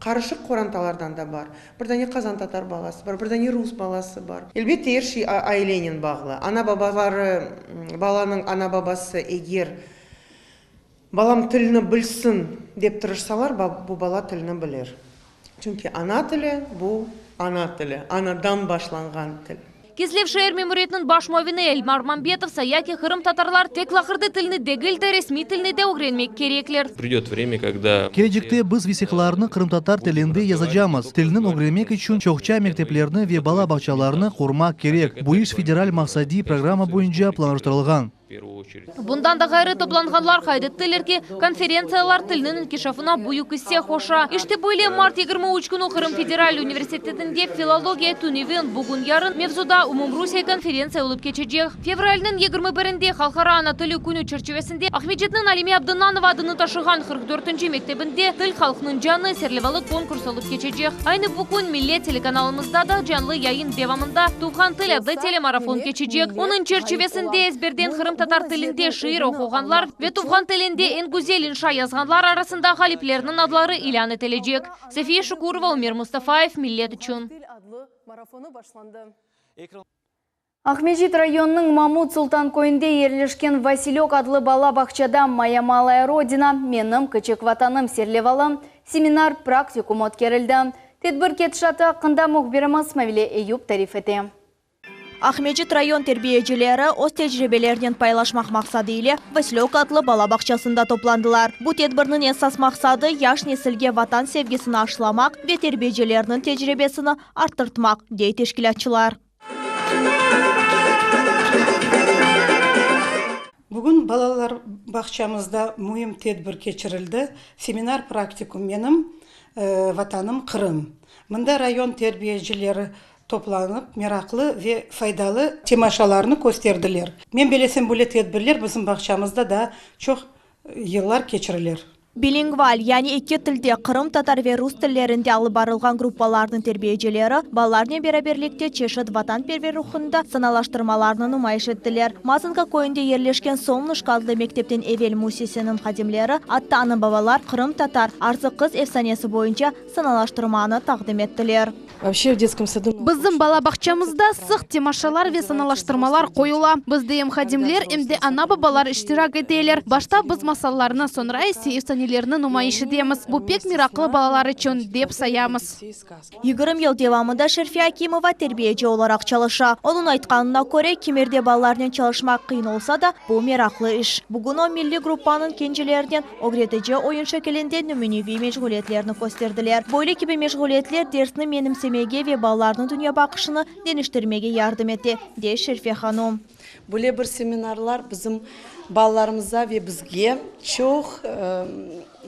Қарышық қоранталардан да бар. Бірдәне қазан татар баласы бар, бірдәне рус баласы бар. Elbette her şey ailenin bağlı. Ana babaları, баланың ана бабасы егер балам тіліні білсін деп тырышсалар, bu бала тіліні білер. Çünkü ana тілі bu ana тілі, анадан башланған тіл. Кезлев шайыр мемориетінің баш муавини Эльмар Мамбетов яки Қырым татарлар тек лақырды тіліні дегілді ресми тіліні де öğrenmek кереклер. Придет время, когда... Келечекте біз весихларны Қырым татар тілінде язачамыз. Тілінің öğrenmek için çokça мектептерні ve бала бақчаларны құрмақ керек. Bu iş federal мақсади программа бойынша planlaştırılған. Bundan da gayrı toplanğanlar qaydettdiler ki, konferensiyalar tilinin inkişafına buyuk isse hoşa. İşte böyle mart 23 günü Kırım Federal Üniversitetinde filologiya tünevin bugün yarın mevzuda umumrusiya konferensiya olup geçecek. Fevralının 21'inde Halkara Ana Tili Günü çerçevesinde Ahmetjet'nin Alime Abdınanova adını taşıған 44. mektebinde Til halkının canlı serlevalı konkurs olup geçecek. Aynı bugün Millet telekanalımızda da canlı yayın devamında Tuğhan Til adlı telemarafon geçecek. Onun çerçevesinde ezberden Kırım татар тілінде шиыр оқығанлар ve Tuğhan тілінде en güzel inşa yazğanlar arasında galiplerinin adları ilan edilecek. Safiye Şukurova, Ömer Mustafaev, Millet için. Ахмежит районының Мамут Султан көйінде ерлешкен Василек адлы бала бақчада «Моя малая родина, менің кічік ватаным» серлевалы семинар практикум өткерілді. Тедбір кетішаты қында мұхберіміз Мавиле Eyüp тариф ете. Ахмеджит район тербиечилері өз тәжірибелерінен пайлашмақ мақсады ile Василек атлы бала бақшасында топландылар. Бұл тедбірінің esas мақсады яш несілге ватан sevgisini aşılamak ve terbiyeçilerinin tecrübesini arttırtmak, deydi teşkilatçılar. Бүгін балалар бақшамызда мұйым тедбір кечірілді. Семинар практикум менім ватаным Қырым. Мұнда район тербиежілері топланып, мерақлы ве файдалы темашаларыны көстерділер. Мен белесем бөле тедбірлер біздің бақшамызда да чоқ еллар кечірілер. Билингвал, яғни екі тілде Қырым, татар ве рус тілдерінде алып барылған группалардың тербиежелері балалармен бераберлікте чешет ватан первер рухында саналаштырмаларының нумайыш еттілер. Мазынға койынде ерлешкен Солнышко адлы мектептен Эвел Мусисенің қадемлері атты аны бабалар Қырым татар арзы қыз эфсанесі бойынша саналаштырманы тақдым еттілер. Вообще в детском саду Біздің бала бақчамызда сық темашалар ве саналаштырмалар қойыла. Бізді хадимлер әмде ана бабалар іштирак етелер. Башта біз масаларына сонра есе эфсанелерінің нумайыш етеміз. Бұл пек мирақлы балалары чон деп саямыз. 20 ел девамында Шерфия Акимова тербиеже оларақ çalışа. Оның айтқанына көре, кемерде балалармен çalışmak қиын олса да, бұл мирақлы іш. Бүгін о милли группаның кенжелерден огретеже ойын шекелінде нөміневи межгулетлеріні көстерділер. Бойлы кебе межгулетлер дерсіні менімсемеге ве балалардың дүния бақышыны деніштермеге ярдым етті, де Шерфия ханым. Бұл бір семинарлар біздің балаларымызға ве бізге çok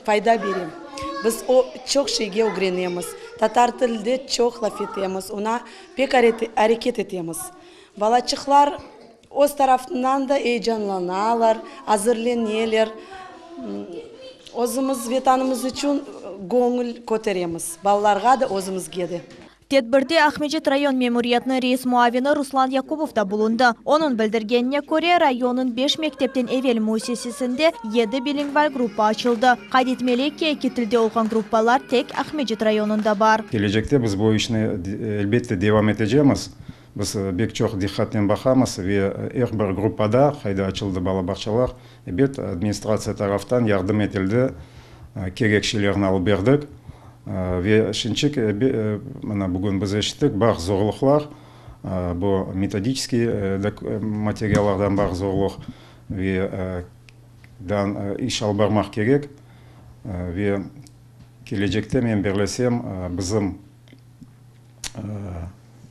файда берем. Біз çok şeyге öğrenemiz. Tatar тілде çok laf etemiz. Ona pek hareket etemiz. Balacıklar o tarafından da heyecanlanalar, hazırlanıyorlar. Özümüz vatanımız için gönül koteremiz. Ballarga da özümüz gedi. Тедбірде Ахмеджет район мемориятны рейс муавины Руслан Якубов да bulundu. Onun bildirgenine көре районын 5 мектептен Эвел Мусисесінде 7 билингвал группа açıldı. Kaydetmeli ki iki tilde olған группалар тек Ахмеджет районында бар. Келечекте біз бұл ішіне әлбетте девам етежеміз. Біз бек чоқ дихаттен бақамыз ве бір группада қайда açılды балабақшалар. Бет администрация тарафтан ярдым етілді, керекшілерін алып бердік. Ве шинчик бүгін біз ештік бар зорлықлар, бұл методический материалlardan бар зорлық ве иш албармақ керек. Ве келечекте мен бірлесем біздің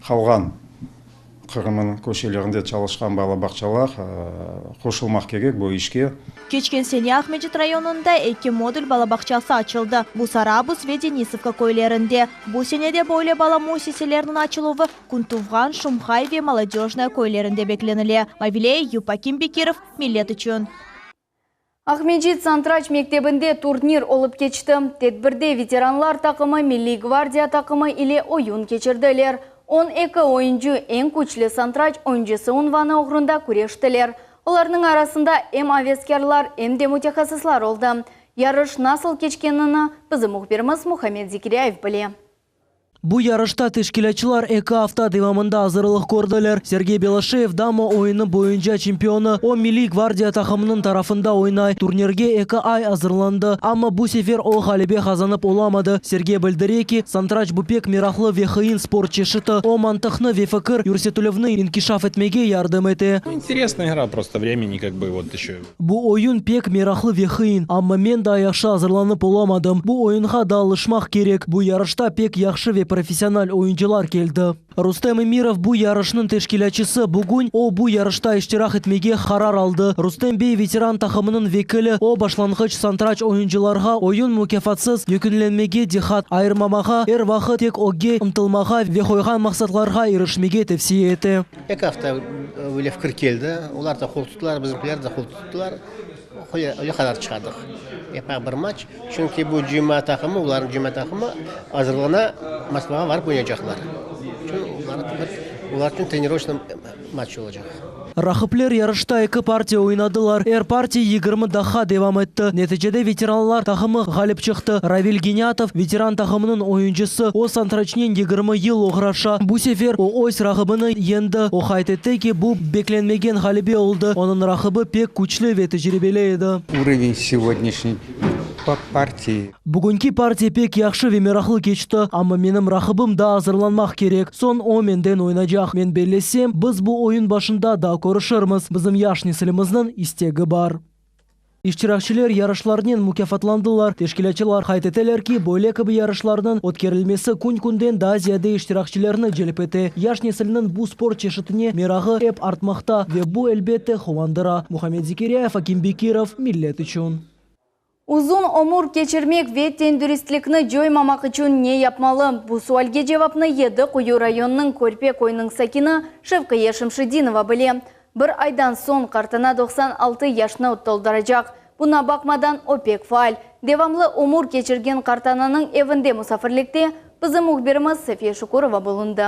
қалған Қырымның көшелерінде çalışқан балабақшалар қосылмақ керек бұл ішке. Keçken sene Ахмеджет районында 2 модуль балабақшасы açıldı. Bu Sarabus ve Denisovka köylerinde. Bu senede böyle bala muasseselerin açılığı Kuntuvgan, Шумхай ve Молодежная köylerinde beklenili. Maviley Yupakim Bekirov, millet için. Ахмеджет Сантрач мектебінде турнир олып keçti. Tedbirde veteranlar takımı, Milli Gvardiya takımı ile oyun keçirdiler. 12 oyuncu en güçlü Santraç oyuncusu unvanı uğrunda күрештілер. Оларның арасында hem aveskerlar hem de mütehassıslar oldu. Yarış nasıl keçkenini bizim muhbirimiz Muhammed Zikriyev біле. Bu yarışta teşkilatçılar 2 hafta devamında hazırlık gördüler. Sergey Belashev dama oyunu boyunca çempiyonu. O Milli Gvardiya takımının tarafında oynay. Turnirge 2 ay hazırlandı. Ama bu sefer o galibi kazanıp olamadı. Sergey bildirdi ki Santraç bu pek miraklı ve kıyın spor çeşidi. O mantıklı ve fikir Yursetulevni inkişaf etmege yardım etti. Интересная игра, просто времени как бы вот еще. Bu oyun pek miraklı ve kıyın. Ama men de yaxşı hazırlanıp olamadım. Bu oyunға da alışmak gerek. Bu yarışta pek yaxşı ve profesyonel oyuncular geldi. Rustem Emirov bu yarışının teşkilatçısı. Bugün o bu yarışta iştirak etmege karar aldı. Rustem Bey veteran takımının vekili. O başlangıç Santraç oyuncularga oyun mükafatsız yükünlenmege diqqat ayırmamaga, her vakit tek oge ımtılmaga ve koygan maksatlarga erişmege tavsiye etti. 2 hafta öyle fikir geldi. Onlar da kol tuttular, bizimkiler de kol tuttular. Öyle kadar çıkardık. Yapak bir maç. Çünkü bu cuma takımı, onların cuma takımı hazırlığına Moskva'ya varıp oynayacaklar. Çünkü onlar için trenirovочный maç olacak. Rakipler yarışta 2 partiya oynadılar. Her partiya 20 dakika devam etti. Neticede veteranlar takımı galip çıktı. Ravil Genyatov veteran takımının oyuncusu. O Santraç'ın 20 yıl uğraşı. Bu sefer o öz rakibini yendi. O kaydetti ki bu beklenmegen galibi oldu. Onun rakibi pek güçlü ve tecrübeliydi. Уровень сегодняшней партии. Bugünkü partiya pek yaxşı ve meraklı geçti. Ama benim rakibim daha hazırlanmak gerek. Son o menden oynayacak. Ben bellesem biz bu oyun başında da konuşuruz. Bizim yaş neslimizin istegi var. Иштиракчылар ярышларынын мукафатландылар. Тешкилатчылар кайтетелер ки, бойле кыбы ярышларынын өткөрүлмеси күн-күндөн да зияда иштиракчыларны желеп эте. Яш неселинин бу спорт чешитине мерагы эп артмакта ve bu elbette кубандыра. Мухаммед Зикиряев, Аким Бекиров, Миллет үчүн. Uzun omur keçirmek ve tendüristlikni joymamak üçün ne yapmalı? Bu sualge cevapını Yedi Kuyu rayonunun Körpe koyunun sakini Şevkiye Şemşidinova bile. Bir aydan son kartına 96 yaşını tolduracak. Buna bakmadan o pek faal. Devamlı omur geçirgen kartananın evinde musafirlikte bizim muhbirimiz Safiye Şukurova bulundu.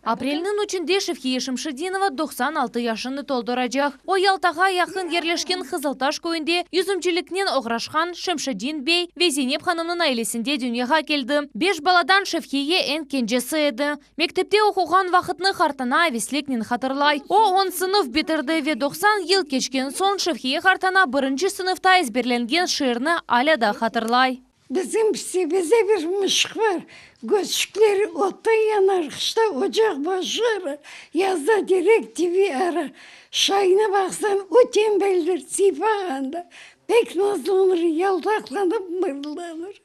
Апрелнің üçünde Şevkiye Şemşidinova 96 yaşını tolduracak. O Yaltağa yakın yerleşken Kızıltaş köyünde yüzümcülükten oğraşkan Şemşidin Bey ve Zeynep Hanım'ın ailesinde dünyaya geldi. 5 baladan Şevkiye en kencesi edi. Mektepte okuğan vakitini kartana aveslikten hatırlay. O 10 sınıf bitirdi ve 90 yıl geçken son Şevkiye kartana 1. sınıfta ezberlengen şiirini hala da hatırlay. Bizim bize bir mışık var. Gözlükleri otta yanar, kışta ocak başlar. Yazda direkt TV arar. Şayına baksan o tembeldir sifahanda. Pek nazlı olur, yaltaklanıp mırlanır.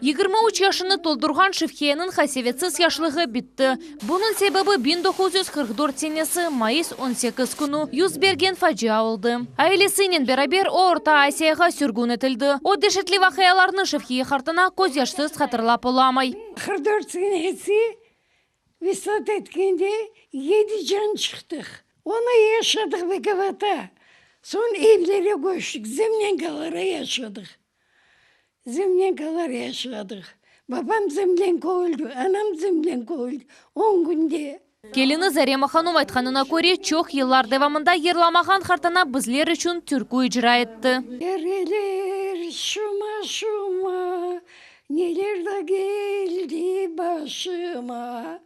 23 yaşını toldurgan Şevkiye'nin hasevetsiz yaşlığı bitti. Bunun sebebi 1944 senesi Mayıs 18 günü yüz bergen facia oldu. Ailesiyle beraber o Orta Asya'ya sürgün etildi. O dehşetli vakayalarını Şevkiye kartına koz yaşsız hatırlap olamay. 44 senesi visat etkende 7 can çıktık. Onu yaşadık ve kavata. Son evlere koştuk, Zemlenkalara yaşadık. Zemlenkalar yaşadık. Babam Zemlenka öldü, anam Zemlenka öldü. 10 günde. Kelini Zarema Hanım aytkanına göre çok yıllar devamında yerlamagan kartana bizler için türkü icra etti. Neler şuma şuma, neler de geldi başıma.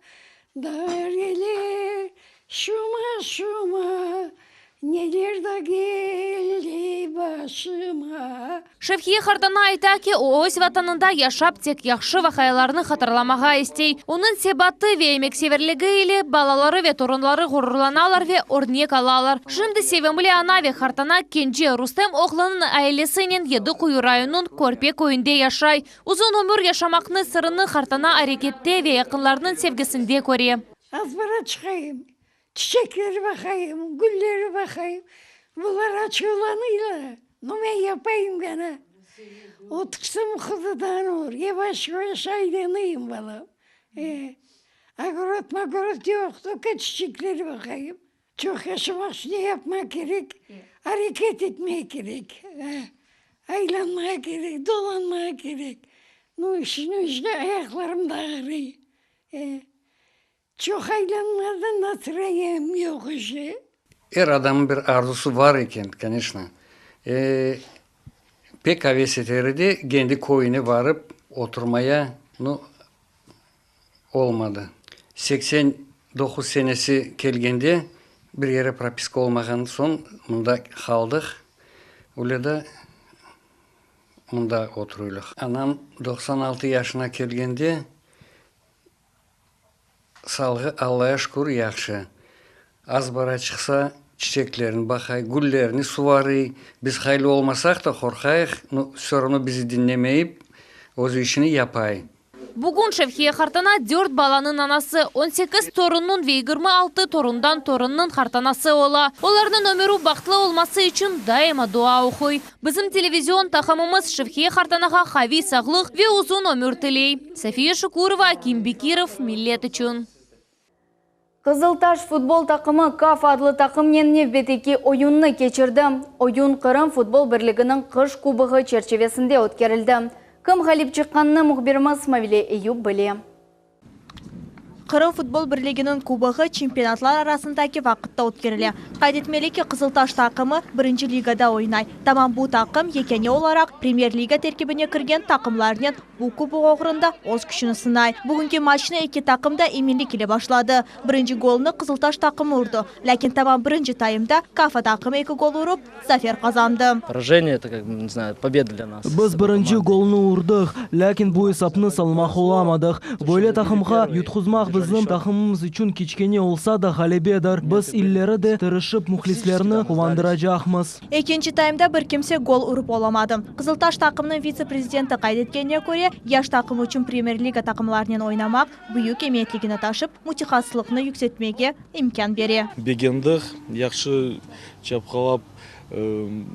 Dareler şuma şuma, neler de geldi başıma. Şevkiye kartana ayta ki o öz vatanında yaşap tek yaxşı vakayalarını hatırlamağa istey. Onun sebatı ve emekseverliği ile balaları ve torunları gururlanalar ve örnek alalar. Şimdi sevimli ana ve kartana kenci Rustem oğlanın ailesinin Yedi Kuyu rayonunun Körpe köyünde yaşay. Uzun ömür yaşamakının sırrını kartana harekette ve yakınlarının sevgisinde görüyor. Azbara çıkayım. Çiçekleri bakayım, gülleri bakayım. Bunlar açılanıyla. Ne yapayım gene? O tıksım kızıdan olur. Yavaş yavaş aylanayım balam. Agorot magorot yoktu. Çiçekleri bakayım. Çok yaşamak için ne yapmak gerek? Hareket etmeye gerek. Aylanmaya gerek, dolanmaya gerek. Bu işin ayaklarım da ağrıyor. Çok aylanmadan hatırlayayım yok işte. Her adamın bir arzusu var iken, конечно. Pek hevesleri kendi köyüne varıp oturmaya olmadı. 89 senesi gelgende bir yere propiska olmagan son bunda kaldık. Öyle de bunda oturuyorduk. Anam 96 yaşına gelgende salgı Allah'a şükür yaxşı. Az bara çıksa çiçeklerini bakay, güllerini suvarı. Biz hayli olmasak da korkayıq, все равно bizi dinlemeyip öz işini yapay. Bugün Şevkiye kartana 4 balanın anası, 18 torunun ve 26 torundan torunun kartanası ola. Onların ömrü baktlı olması için daima dua okuy. Bizim televizyon takımımız Şevkiye kartanaga havi sağlık ve uzun ömür tiley. Safiye Şukurova, Akim Bekirov, Millet için. Kızıltaş futbol takımı KAF adlı takım növbeteki oyununu geçirdi. Oyun Kırım Futbol Birliği'nin kış kubuğu çerçevesinde ötkerildi. Kim galip çıkanını muhbirimiz Mavile Eyüp bile. Kırım Futbol Birliği'nin kubuğu çempionatlar arasındaki vakitte ötkerilir. Kaydetmeli ki Kızıltaş takımı 1. ligada oynay. Tamam bu takım yekeni olarak Premier Liga terkibine kirgen takımlarının bu kubuğu uğrunda öz küçünü sınay. Bugünkü maçını iki takım da eminlik ile başladı. 1. golunu Kızıltaş takımı vurdu. Lakin tamam 1. tayımda Kafa takımı 2 gol vurup zafer kazandı. Поражение это, как не знаю, победа для нас. Biz 1. golunu vurduk, lakin bu hesapni salmaq olamadık. Böyle takımga yutkuzmaq bizim takımımız için kichkene olsa da galibedir. Biz illeri de tırışıp muhlislerini kuvandıracağımız. Ikinci taymda bir kimse gol urup olamadı. Kızıltaş takımının vice-prezidenti kaydetkeniye göre yaş takımı için Premier Liga takımlarının oynamak büyük emniyetligini taşıp mutixassızlıkını yükseltmeye imkan veriyor. Beğendik, yaxşı çapkalap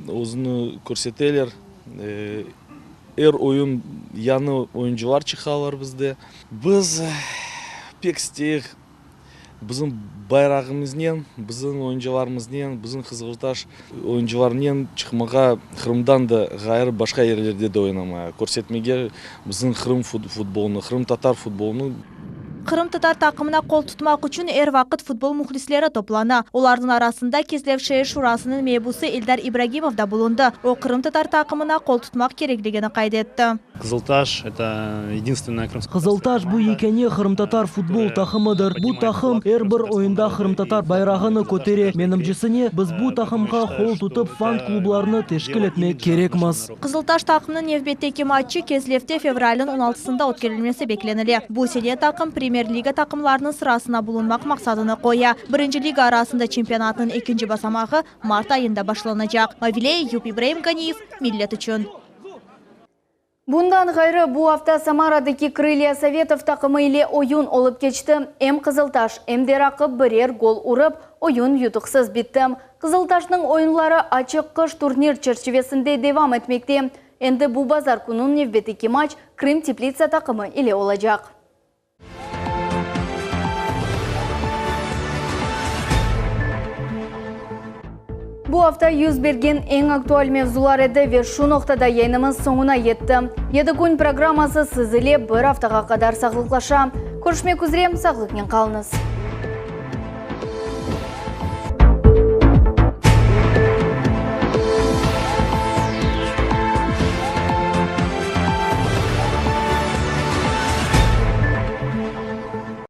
özünü көрсетелер. Her oyun yanı oyuncular çıkarlar bizde. Biz pek isteyik bizim bayrağımızdan, bizim oyuncularımızdan, bizim Kızıltaş oyuncularından çıkmaya Kırım'dan da gayrı başka yerlerde de oynamaya. Көрсетmeye bizim Kırım futbolunu, Kırım Tatar futbolunu. Kırım Tatar takımına kol tutmak için er vakit futbol muhlisleri toplana. Onların arasında Kislev Şehir Şurası'nın mebusu Eldar İbragimov da bulundu. O Kırım Tatar takımına kol tutmak gerekligini kaydetti. Kızıltaş, это единственная крымская. Kızıltaş bu yekeni Kırım Tatar futbol takımıdır. Bu takım her bir oyunda Kırım Tatar bayrağını көтере. Menimcesine biz bu takımga kol tutup fan klublarını teşkil etmek gerekmez. Kızıltaş takımının növbetteki maçı Kislev'te fevralın 16'sında ötkürülmesi beklenili. Bu sene takım Premier Liga takımlarının sırasına bulunmak maksadını koya. Birinci Liga arasında çempionatın ikinci basamağı Mart ayında başlanacak. Mavile Yup İbrahim Ganiyev, millet için. Bundan gayrı bu hafta Samaradaki Крылья Советов takımı ile oyun olup geçti. Hem Kızıltaş hem de rakip birer gol urup oyun yutuksuz bitti. Kızıltaş'ın oyunları açık kış turnir çerçevesinde devam etmekte. Endi bu bazar kunun növbeteki maç Krim Teplitsa takımı ile olacak. Bu hafta yüz bergen en aktual mevzular edi ve şu noktada yayınımız sonuna yetti. 7 gün programması siz ile bir haftaga kadar sağlıklaşa. Görüşmek üzere, sağlıkla kalınız.